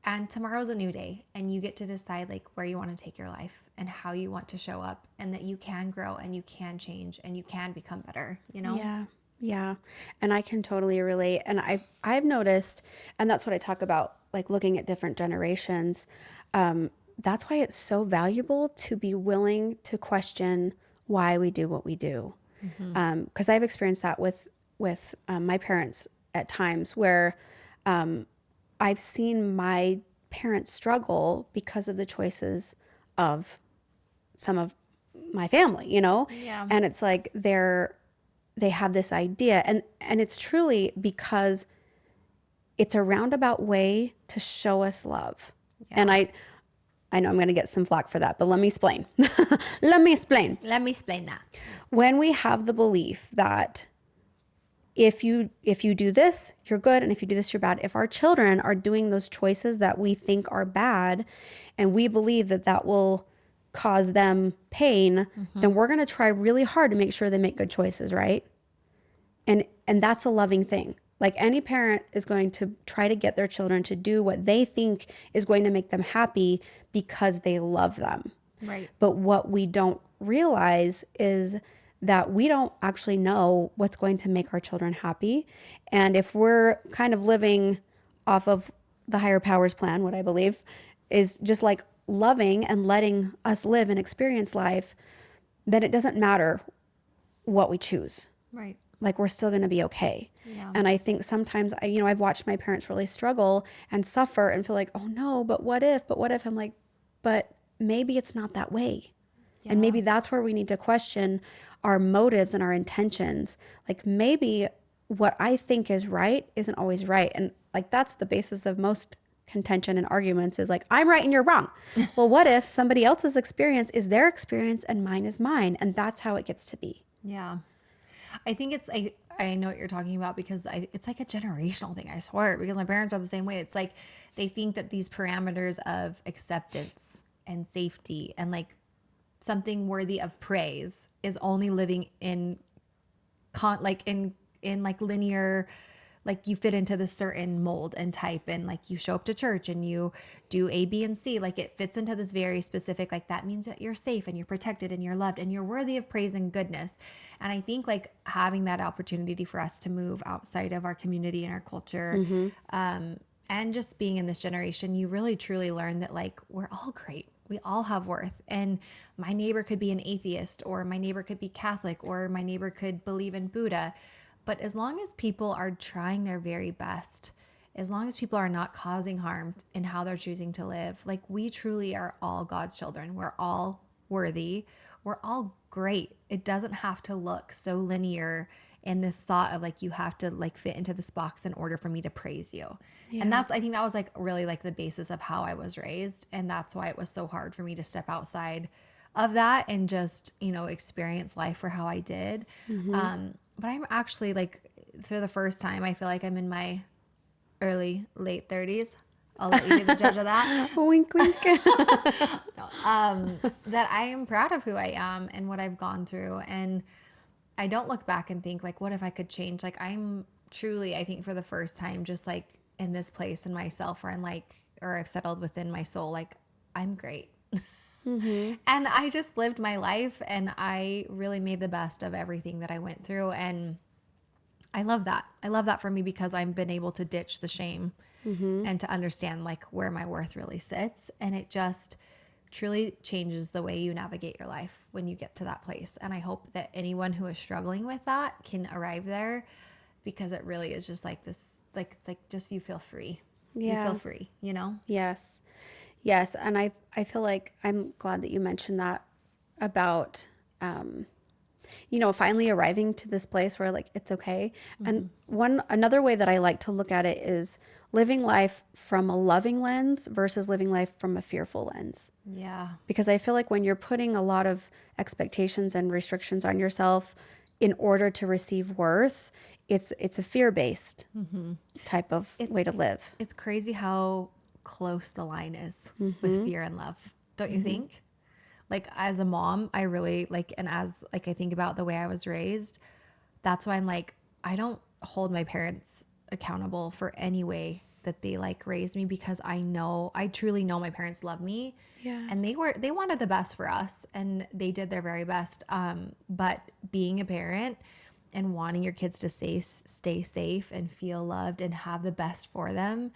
And tomorrow's a new day, and you get to decide like where you want to take your life and how you want to show up, and that you can grow and you can change and you can become better, Yeah. Yeah. And I can totally relate. And I've noticed, and that's what I talk about, like looking at different generations. That's why it's so valuable to be willing to question why we do what we do. Because I've experienced that with my parents at times where I've seen my parents struggle because of the choices of some of my family, Yeah. And it's like they have this idea, and it's truly because it's a roundabout way to show us love. Yeah. And I know I'm going to get some flack for that, but let me explain. Let me explain. that. When we have the belief that if you do this, you're good, and if you do this, you're bad. If our children are doing those choices that we think are bad, and we believe that will cause them pain, then we're going to try really hard to make sure they make good choices, right? And that's a loving thing. Like any parent is going to try to get their children to do what they think is going to make them happy because they love them. Right. But what we don't realize is that we don't actually know what's going to make our children happy. And if we're kind of living off of the higher powers plan, what I believe is just like loving and letting us live and experience life, then it doesn't matter what we choose. Right. Like we're still going to be okay. Yeah. And I think sometimes I've watched my parents really struggle and suffer and feel like, oh no, but what if? I'm like, but maybe it's not that way. And maybe that's where we need to question our motives and our intentions. Like maybe what I think is right isn't always right. And like that's the basis of most contention and arguments is like, I'm right and you're wrong. Well, what if somebody else's experience is their experience and mine is mine? And that's how it gets to be. Yeah. I think I know what you're talking about, because it's like a generational thing, I swear, because my parents are the same way. It's like they think that these parameters of acceptance and safety and like something worthy of praise is only living in linear like you fit into this certain mold and type, and like you show up to church and you do A, B, and C. Like it fits into this very specific, like that means that you're safe and you're protected and you're loved and you're worthy of praise and goodness. And I think like having that opportunity for us to move outside of our community and our culture, and just being in this generation, you really truly learn that like we're all great. We all have worth. And my neighbor could be an atheist, or my neighbor could be Catholic, or my neighbor could believe in Buddha. But as long as people are trying their very best, as long as people are not causing harm in how they're choosing to live, like we truly are all God's children. We're all worthy. We're all great. It doesn't have to look so linear in this thought of like, you have to like fit into this box in order for me to praise you. Yeah. And I think that was like really like the basis of how I was raised. And that's why it was so hard for me to step outside of that and just, experience life for how I did. But I'm actually like, for the first time, I feel like I'm in my late 30s. I'll let you be the judge of that. Wink, wink. That I am proud of who I am and what I've gone through. And I don't look back and think like, what if I could change? Like I'm truly, I think for the first time, just like in this place in myself where I'm like, or I've settled within my soul, like I'm great. And I just lived my life and I really made the best of everything that I went through. And I love that. I love that for me because I've been able to ditch the shame and to understand like where my worth really sits. And it just truly changes the way you navigate your life when you get to that place. And I hope that anyone who is struggling with that can arrive there, because it really is just like this, like, it's like just, you feel free. Yeah. You feel free, Yes. Yes. And I feel like I'm glad that you mentioned that about, finally arriving to this place where like, it's okay. And another way that I like to look at it is living life from a loving lens versus living life from a fearful lens. Yeah. Because I feel like when you're putting a lot of expectations and restrictions on yourself in order to receive worth, it's a fear-based type of way to live. It's crazy how close the line is with fear and love. Don't you think? Like as a mom, I really like, and as like, I think about the way I was raised, that's why I'm like, I don't hold my parents accountable for any way that they like raised me, because I truly know my parents love me. Yeah. And they wanted the best for us and they did their very best. But being a parent and wanting your kids to stay safe and feel loved and have the best for them,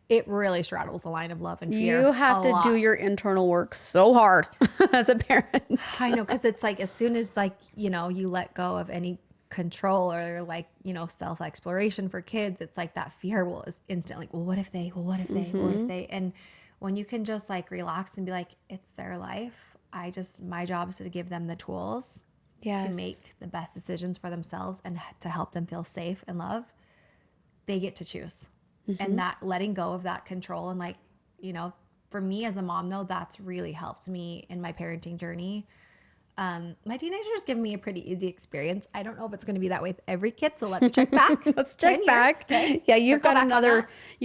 it really straddles the line of love and fear. You have to do your internal work so hard as a parent. I know, because it's like as soon as like, you let go of any control or like, self-exploration for kids, it's like that fear will is instantly, well, what if they, what if they, and when you can just like relax and be like, it's their life. My job is to give them the tools to make the best decisions for themselves and to help them feel safe and loved. They get to choose. And that letting go of that control and like, for me as a mom though, that's really helped me in my parenting journey. My teenagers give me a pretty easy experience. I don't know if it's going to be that way with every kid. So let's check back. Let's check back. Okay? Yeah. You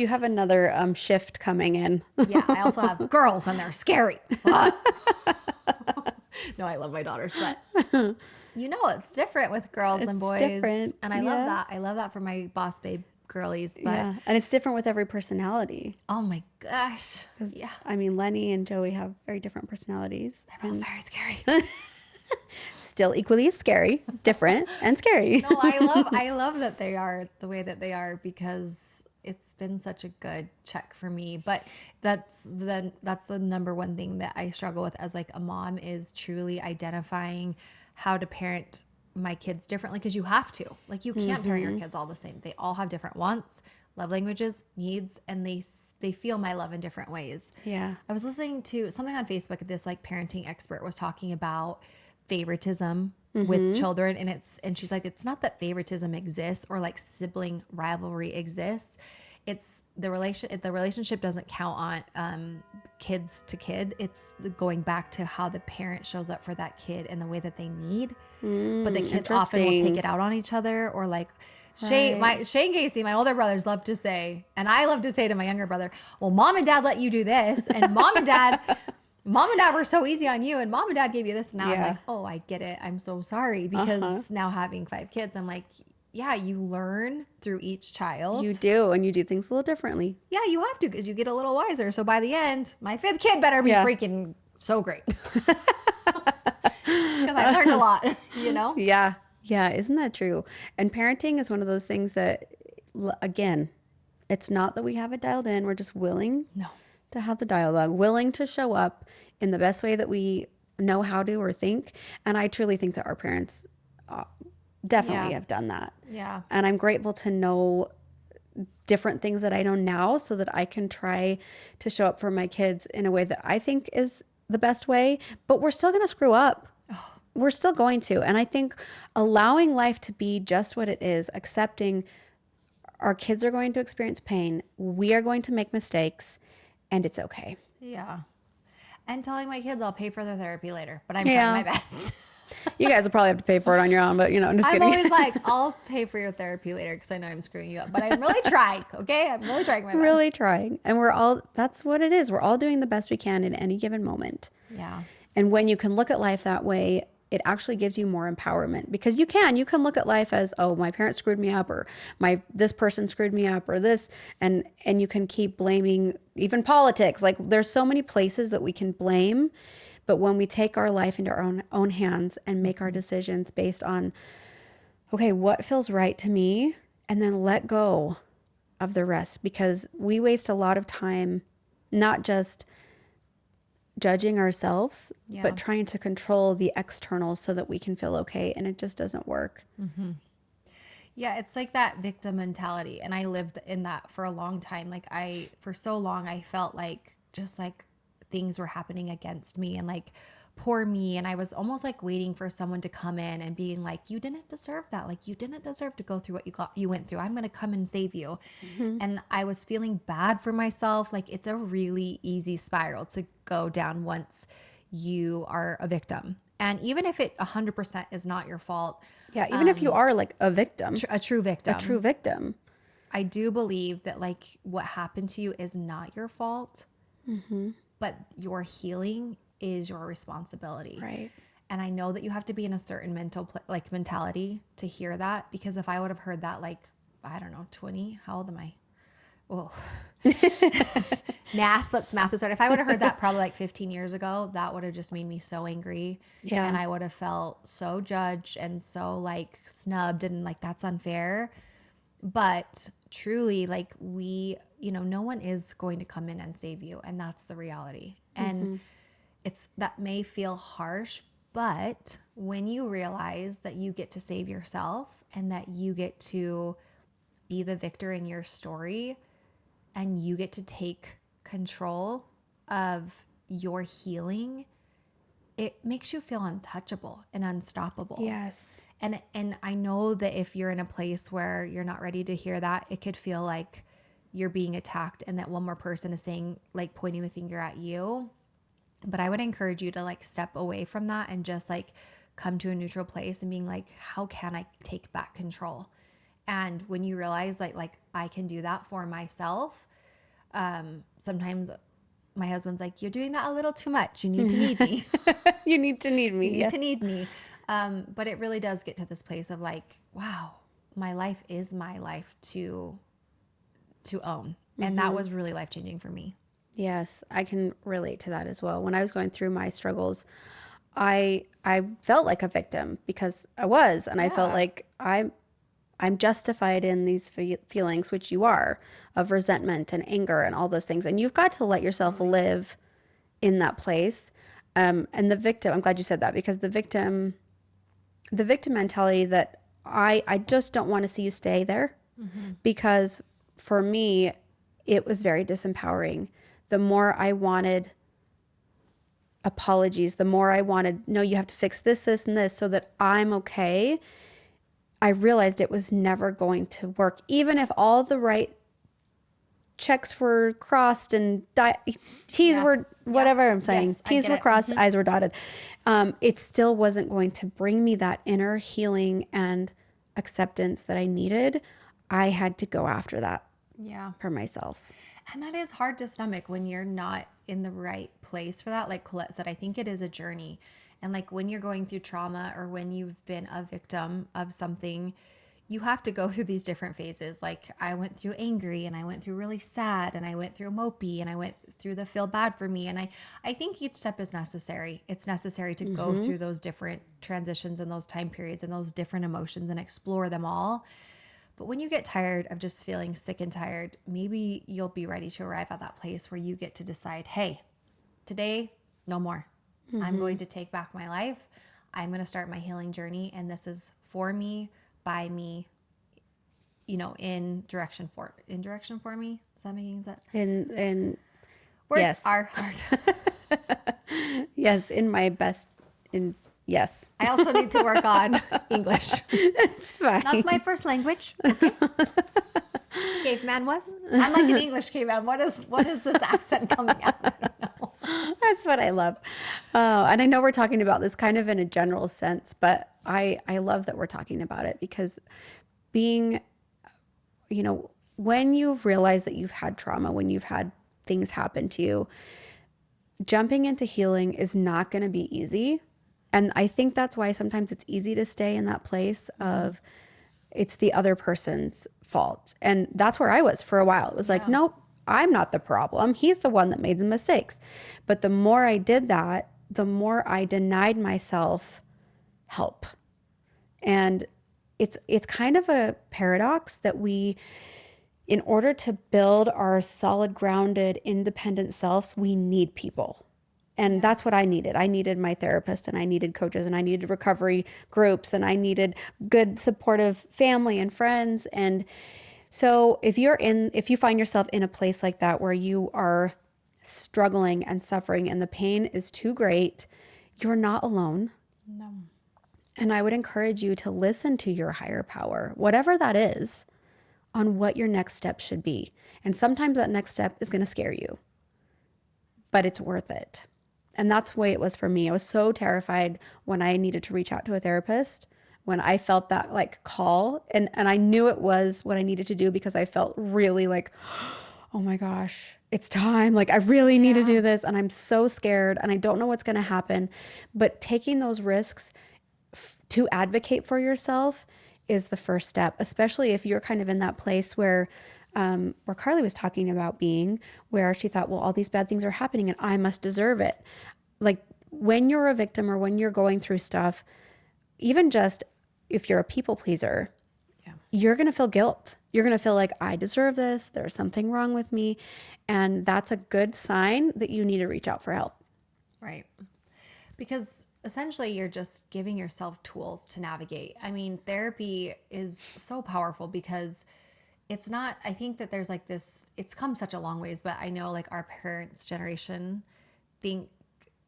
have another shift coming in. Yeah. I also have girls and they're scary. No, I love my daughters, but it's different with girls and boys. Different. And I love that. I love that for my boss babe girlies. But and it's different with every personality. Oh my gosh. Yeah. I mean, Lenny and Joey have very different personalities. They're both very scary. Still equally as scary, different and scary. No, I love that they are the way that they are, because it's been such a good check for me. But that's the number one thing that I struggle with as like a mom, is truly identifying how to parent my kids differently, because you have to. Like you can't parent your kids all the same. They all have different wants, love languages, needs, and they feel my love in different ways. Yeah. I was listening to something on Facebook. This like parenting expert was talking about favoritism with children, and she's like, it's not that favoritism exists or like sibling rivalry exists. It's the relationship doesn't count on kids to kid. It's going back to how the parent shows up for that kid and the way that they need. But the kids often will take it out on each other, or like Shane Casey, my older brothers love to say, and I love to say to my younger brother, well, mom and dad let you do this, and mom and dad were so easy on you, and mom and dad gave you this. And now I'm like, oh, I get it. I'm so sorry, because now having 5 kids, I'm like, yeah, you learn through each child. You do, and you do things a little differently. Yeah, you have to, because you get a little wiser. So by the end, my 5th kid better be freaking so great. Because I learned a lot, you know? Yeah. Yeah. Isn't that true? And parenting is one of those things that, again, it's not that we have it dialed in. We're just willing to have the dialogue, willing to show up in the best way that we know how to or think. And I truly think that our parents definitely have done that. Yeah. And I'm grateful to know different things that I know now so that I can try to show up for my kids in a way that I think is the best way. But we're still going to screw up. We're still going to. And I think allowing life to be just what it is, accepting our kids are going to experience pain, we are going to make mistakes, and it's okay. Yeah. And telling my kids I'll pay for their therapy later, but I'm trying my best. You guys will probably have to pay for it on your own, but I'm just kidding. I'm always like, I'll pay for your therapy later because I know I'm screwing you up. But I'm really trying, okay? I'm really trying my best. Really trying. And that's what it is. We're all doing the best we can in any given moment. Yeah. And when you can look at life that way, it actually gives you more empowerment, because you can look at life as, oh, my parents screwed me up, or this person screwed me up, or this, and you can keep blaming even politics. Like, there's so many places that we can blame, but when we take our life into our own hands and make our decisions based on, okay, what feels right to me, and then let go of the rest, because we waste a lot of time not just judging ourselves, but trying to control the externals so that we can feel okay. And it just doesn't work. Mm-hmm. Yeah, it's like that victim mentality. And I lived in that for a long time. Like for so long, I felt like just like things were happening against me and like poor me. And I was almost like waiting for someone to come in and being like, you didn't deserve that. Like, you didn't deserve to go through what you went through. I'm going to come and save you. Mm-hmm. And I was feeling bad for myself. Like, it's a really easy spiral to go down once you are a victim. And even if it 100% is not your fault. Yeah. Even if you are like a victim, a true victim, I do believe that like what happened to you is not your fault, but your healing is your responsibility. Right. And I know that you have to be in a certain mentality to hear that, because if I would have heard that, like, I don't know, 20, how old am I? Oh, math is hard. If I would have heard that probably like 15 years ago, that would have just made me so angry. Yeah. And I would have felt so judged and so like snubbed and like, that's unfair. But truly, like no one is going to come in and save you. And that's the reality. And that may feel harsh, but when you realize that you get to save yourself and that you get to be the victor in your story and you get to take control of your healing, it makes you feel untouchable and unstoppable. Yes. And I know that if you're in a place where you're not ready to hear that, it could feel like you're being attacked and that one more person is saying, like, pointing the finger at you. But I would encourage you to like step away from that and just like come to a neutral place and being like, how can I take back control? And when you realize like I can do that for myself, sometimes my husband's like, you're doing that a little too much. You need to need me. You need to need me. You need to need me. But it really does get to this place of like, wow, my life is my life to own. And that was really life-changing for me. Yes, I can relate to that as well. When I was going through my struggles, I felt like a victim because I was, and I felt like I'm justified in these feelings, which you are, of resentment and anger and all those things. And you've got to let yourself live in that place. And the victim, I'm glad you said that, because the victim mentality, that I just don't want to see you stay there, because for me, it was very disempowering. The more I wanted apologies, the more I wanted, no, you have to fix this, this, and this so that I'm okay, I realized it was never going to work. Even if all the right checks were crossed and T's were, whatever I'm saying, yes, T's were crossed, I's were dotted, it still wasn't going to bring me that inner healing and acceptance that I needed. I had to go after that for myself. And that is hard to stomach when you're not in the right place for that. Like Colette said, I think it is a journey. And like when you're going through trauma or when you've been a victim of something, you have to go through these different phases. Like I went through angry, and I went through really sad, and I went through mopey, and I went through the feel bad for me. And I think each step is necessary. It's necessary to go through those different transitions and those time periods and those different emotions and explore them all. But when you get tired of just feeling sick and tired, maybe you'll be ready to arrive at that place where you get to decide, hey, today, no more. I'm going to take back my life. I'm going to start my healing journey. And this is for me, by me, in direction for me. Is that making sense? In Words yes. are hard. Yes, yes. I also need to work on English. It's fine. That's my first language. Okay. Caveman was. I'm like an English caveman. What is this accent coming out? I don't know. That's what I love. And I know we're talking about this kind of in a general sense, but I love that we're talking about it because being, when you've realized that you've had trauma, when you've had things happen to you, jumping into healing is not going to be easy. And I think that's why sometimes it's easy to stay in that place of it's the other person's fault. And that's where I was for a while. It was like, nope, I'm not the problem. He's the one that made the mistakes. But the more I did that, the more I denied myself help. And it's kind of a paradox that in order to build our solid, grounded, independent selves, we need people. And that's what I needed. I needed my therapist, and I needed coaches, and I needed recovery groups, and I needed good supportive family and friends. And so if you find yourself in a place like that where you are struggling and suffering and the pain is too great, you're not alone. No. And I would encourage you to listen to your higher power, whatever that is, on what your next step should be. And sometimes that next step is going to scare you, but it's worth it. And that's the way it was for me. I was so terrified when I needed to reach out to a therapist, when I felt that like call, and I knew it was what I needed to do because I felt really like, oh my gosh, it's time. Like I really need to do this. And I'm so scared and I don't know what's going to happen. But taking those risks to advocate for yourself is the first step, especially if you're kind of in that place where Carlie was talking about being, where she thought, well, all these bad things are happening and I must deserve it. Like when you're a victim or when you're going through stuff, even just if you're a people pleaser, you're going to feel guilt. You're going to feel like I deserve this. There's something wrong with me. And that's a good sign that you need to reach out for help. Right. Because essentially you're just giving yourself tools to navigate. I mean, therapy is so powerful because it's not, I think that there's like this, it's come such a long ways, but I know like our parents' generation think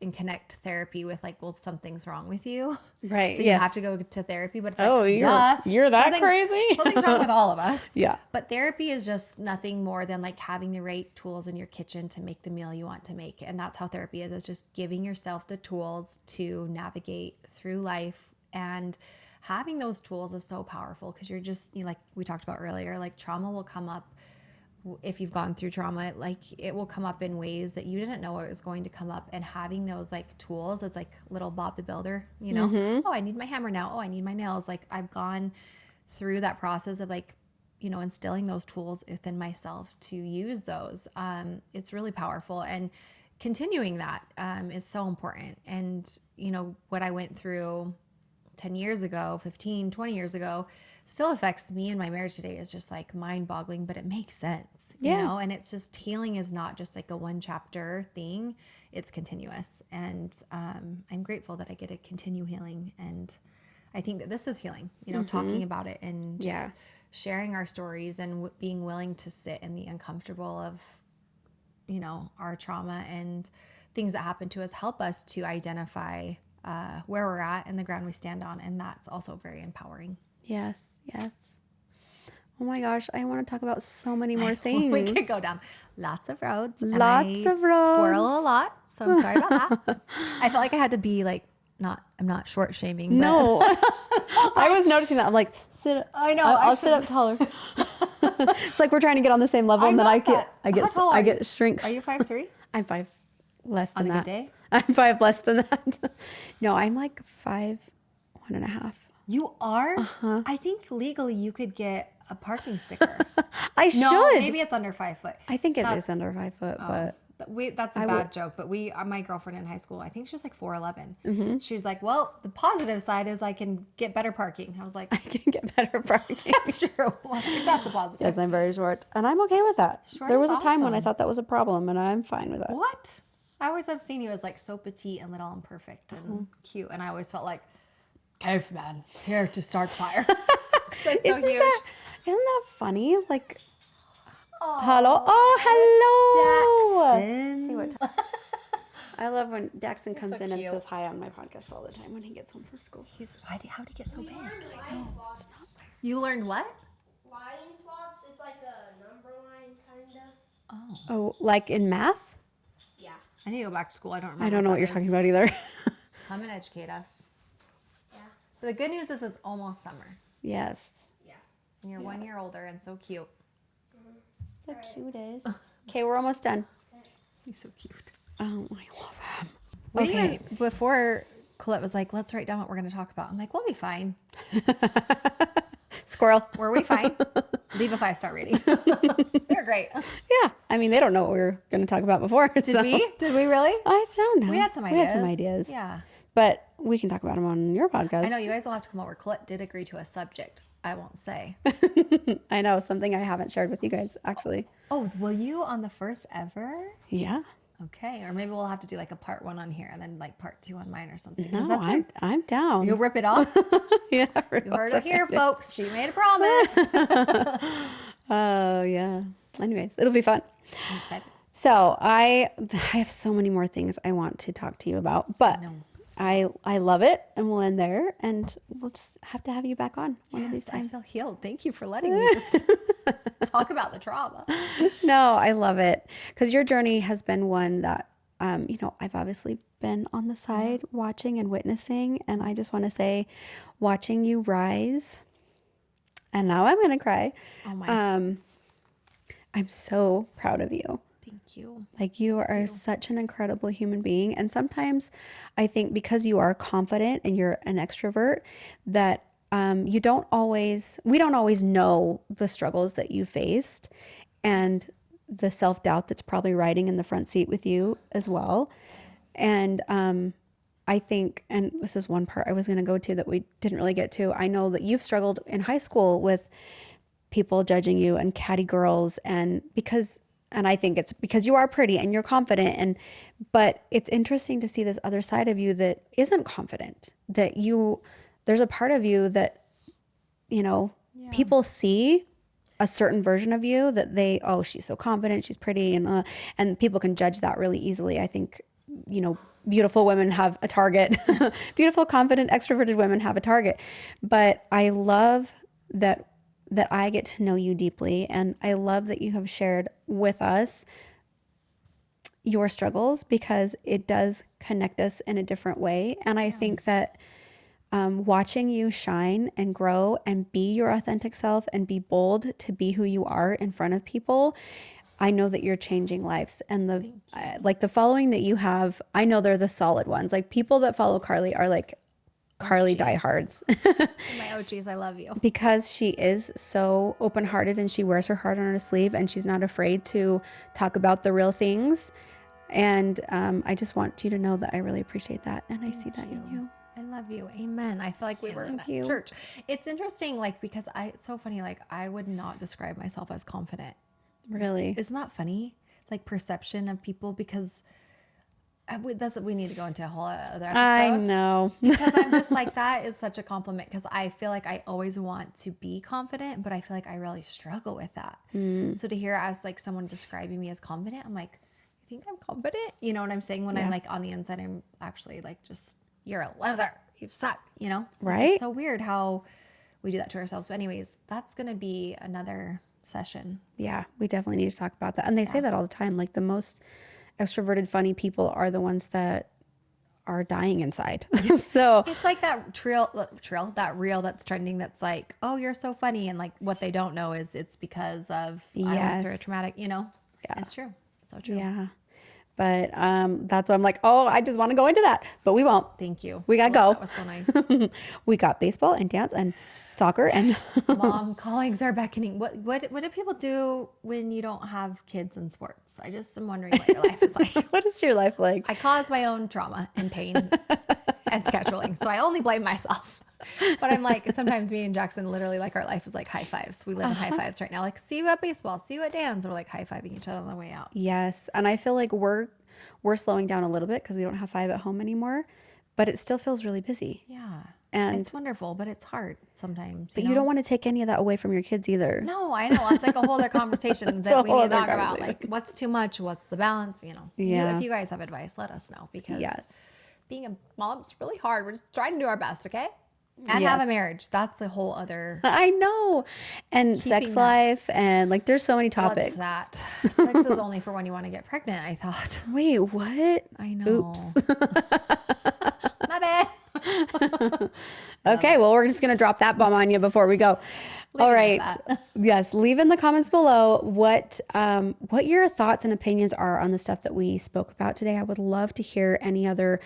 and connect therapy with like, well, something's wrong with you. Right. So you have to go to therapy, but it's like, you're that crazy? Something's wrong with all of us. Yeah. But therapy is just nothing more than like having the right tools in your kitchen to make the meal you want to make. And that's how therapy is. It's just giving yourself the tools to navigate through life. And having those tools is so powerful because you're just, like we talked about earlier, like trauma will come up. If you've gone through trauma, like it will come up in ways that you didn't know it was going to come up. And having those like tools, it's like little Bob the Builder, oh, I need my hammer now. Oh, I need my nails. Like I've gone through that process of like, instilling those tools within myself to use those. It's really powerful. And continuing that is so important. And, what I went through 10 years ago, 15, 20 years ago, still affects me and my marriage today is just like mind boggling, but it makes sense, you know? And it's just healing is not just like a one chapter thing. It's continuous. And I'm grateful that I get to continue healing. And I think that this is healing, talking about it and just sharing our stories and being willing to sit in the uncomfortable of, our trauma and things that happen to us help us to identify where we're at and the ground we stand on. And that's also very empowering. Yes. Oh my gosh, I want to talk about so many more things. We could go down lots of roads. Lots of roads. Squirrel a lot, so I'm sorry about that. I felt like I had to be like, I'm not short shaming. No. I was noticing that. I'm like, I know. I'll sit up taller. It's like we're trying to get on the same level, and then I get shrink. Are you 5'3"? I'm 5 less than On a that. good day? I'm 5 less than that. No, I'm like 5'1" 1.5. You are? I think legally you could get a parking sticker. I No, should. maybe it's under 5 foot. I think it is under 5 foot, but That's a bad joke, but my girlfriend in high school, I think she was like 4'11". She was like, well, the positive side is I can get better parking. I was like, I can get better parking. that's true. Well, that's a positive. Yes, I'm very short, and I'm okay with that. Short there is was a time when I awesome. thought that was a problem, and I'm fine with that. What? I always have seen you as like so petite and little and perfect and cute. And I always felt like, caveman, here to start fire. So Isn't huge. isn't that funny? Like, hello. Oh, hello. Daxton. See what I love when Daxton comes so in and cute. says hi on my podcast all the time when he gets home from school. How'd he get so big? Line plots. You learned what? Line plots. It's like a number line, kind of. Oh, like in math? Yeah. I need to go back to school. I don't remember. I don't know what you're talking about either. Come and educate us. Yeah. But the good news is it's almost summer. Yes. Yeah. And you're 1 year older and so cute. The cutest. Okay, we're almost done. He's so cute. Oh, I love him. We Okay. even, before Colette was like, let's write down what we're going to talk about. I'm like, we'll be fine. Squirrel. Were we fine? Leave a 5-star rating. They're great. Yeah. I mean, they don't know what we were going to talk about before. Did we? Did we really? I don't know. We had some ideas. Yeah. But we can talk about them on your podcast. I know you guys will have to come over. Colette did agree to a subject. I won't say. I know. Something I haven't shared with you guys, actually. Oh, will you on the first ever? Yeah. Okay. Or maybe we'll have to do like a part 1 on here and then like part 2 on mine or something. 'Cause No, that's I'm down. You'll rip it off? Yeah. You heard it here, folks. She made a promise. Oh, yeah. Anyways, it'll be fun. I'm excited. So I have so many more things I want to talk to you about, but I love it, and we'll end there, and we'll just have to have you back on one of these I times. feel healed. Thank you for letting me just talk about the trauma. No, I love it because your journey has been one that, I've obviously been on the side watching and witnessing, and I just want to say, watching you rise, and now I'm going to cry. Oh my. I'm so proud of you. Thank you. Like you are such an incredible human being. And sometimes I think because you are confident and you're an extrovert that we don't always know the struggles that you faced and the self-doubt that's probably riding in the front seat with you as well. And I think, and this is one part I was going to go to that we didn't really get to. I know that you've struggled in high school with people judging you and catty girls, and I think it's because you are pretty and you're confident, but it's interesting to see this other side of you that isn't confident, that there's a part of you that, people see a certain version of you that she's so confident, she's pretty, and people can judge that really easily. I think, beautiful women have a target. Beautiful, confident, extroverted women have a target. But I love that I get to know you deeply, and I love that you have shared with us your struggles because it does connect us in a different way. And I think that watching you shine and grow and be your authentic self and be bold to be who you are in front of people, I know that you're changing lives. And the following that you have, I know they're the solid ones. Like people that follow Carlie are like Carlie diehards. My OGs, I love you. Because she is so open-hearted and she wears her heart on her sleeve and she's not afraid to talk about the real things. And I just want you to know that I really appreciate that. And I see that in you. I love you. Amen. I feel like we were in that you. church. It's interesting, because it's so funny. I would not describe myself as confident. Really? Isn't that funny? Perception of people, because we need to go into a whole other episode. I know. Because I'm just that is such a compliment, because I feel like I always want to be confident, but I feel like I really struggle with that. So to hear as someone describing me as confident, I'm like, you think I'm confident? You know what I'm saying? When I'm on the inside, I'm actually just, you're a loser. You suck, Right? It's so weird how we do that to ourselves. But anyways, that's going to be another session. Yeah, we definitely need to talk about that. And they say that all the time. The most extroverted, funny people are the ones that are dying inside. So it's like that that reel that's trending. That's oh, you're so funny. And what they don't know is it's because of I went through a traumatic, Yeah. It's true. So true. Yeah. But that's why I'm like, oh, I just want to go into that, but we won't. Thank you. We got to go. That was so nice. We got baseball and dance and soccer and Mom, colleagues are beckoning. What do people do when you don't have kids in sports? I just am wondering what your life is like. What is your life like? I cause my own trauma and pain and scheduling, so I only blame myself. But I'm like, sometimes me and Jackson literally like our life is like high fives. We live in high fives right now. Like, see you at baseball, see you at dance. We're like high fiving each other on the way out. Yes. And I feel like we're slowing down a little bit because we don't have 5 at home anymore, but it still feels really busy. Yeah. And it's wonderful, but it's hard sometimes. But you don't want to take any of that away from your kids either. No, I know. It's like a whole other conversation that we need to talk about. Like, what's too much? What's the balance? Yeah. If you guys have advice, let us know, because yes, being a mom's really hard. We're just trying to do our best, okay? And have a marriage. That's a whole other. I know. And sex life and like there's so many topics. What's that? Sex is only for when you want to get pregnant, I thought. Wait, what? I know. Oops. My bad. Okay, well, we're just going to drop that bomb on you before we go. All right. Yes, leave in the comments below what your thoughts and opinions are on the stuff that we spoke about today. I would love to hear any other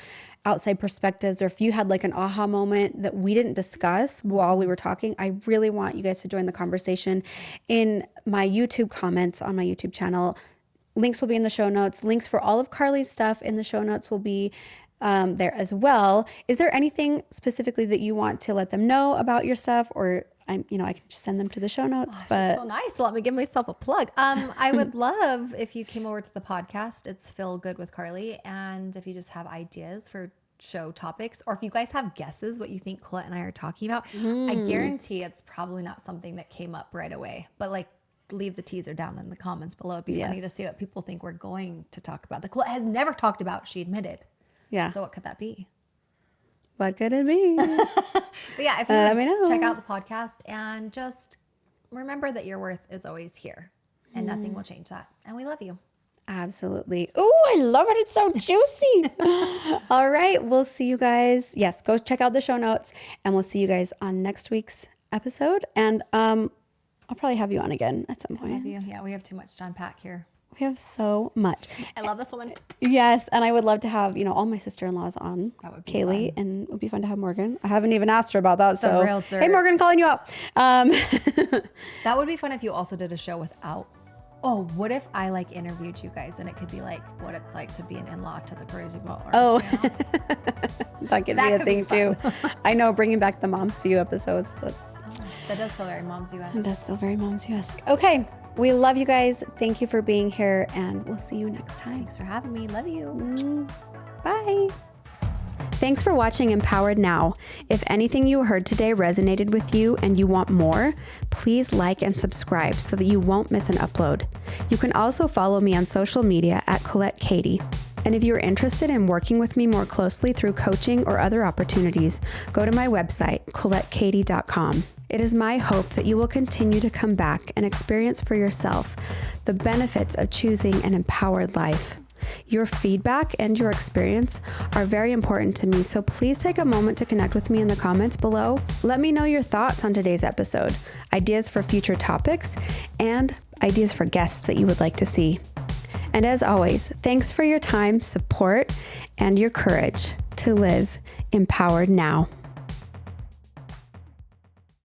outside perspectives, or if you had like an aha moment that we didn't discuss while we were talking. I really want you guys to join the conversation in my YouTube comments on my YouTube channel. Links will be in the show notes. Links for all of Carlie's stuff in the show notes will be there as well. Is there anything specifically that you want to let them know about your stuff, or I can just send them to the show notes? But so nice. Let me give myself a plug. I would love if you came over to the podcast. It's Feel Good with Carlie, and if you just have ideas for show topics, or if you guys have guesses what you think Colette and I are talking about, I guarantee it's probably not something that came up right away. But like, leave the teaser down in the comments below. It'd be funny to see what people think we're going to talk about. That Colette has never talked about. She admitted. Yeah. So what could that be? What could it be? But yeah, if you let me know. check out the podcast and just remember that your worth is always here, and nothing will change that. And we love you. Absolutely. Oh, I love it. It's so juicy. All right. We'll see you guys. Yes, go check out the show notes, and we'll see you guys on next week's episode. And I'll probably have you on again at some point. Yeah, we have too much to unpack here. We have so much. I love this woman. Yes, and I would love to have, all my sister-in-laws on. That would be Kaylee, fun. and it would be fun to have Morgan. I haven't even asked her about that, so realtor. Hey, Morgan, calling you out. That would be fun if you also did a show without. Oh, what if I like interviewed you guys, and it could be like what it's like to be an in-law to the crazy mother. Oh, that could be a thing too. I know, bringing back the Moms View episodes. That does feel very Moms US. It does feel very Moms US. Okay. We love you guys. Thank you for being here, and we'll see you next time. Thanks for having me. Love you. Bye. Thanks for watching Empowered Now. If anything you heard today resonated with you and you want more, please like and subscribe so that you won't miss an upload. You can also follow me on social media at Colette Kati. And if you're interested in working with me more closely through coaching or other opportunities, go to my website, ColetteKati.com. It is my hope that you will continue to come back and experience for yourself the benefits of choosing an empowered life. Your feedback and your experience are very important to me, so please take a moment to connect with me in the comments below. Let me know your thoughts on today's episode, ideas for future topics, and ideas for guests that you would like to see. And as always, thanks for your time, support, and your courage to live empowered now.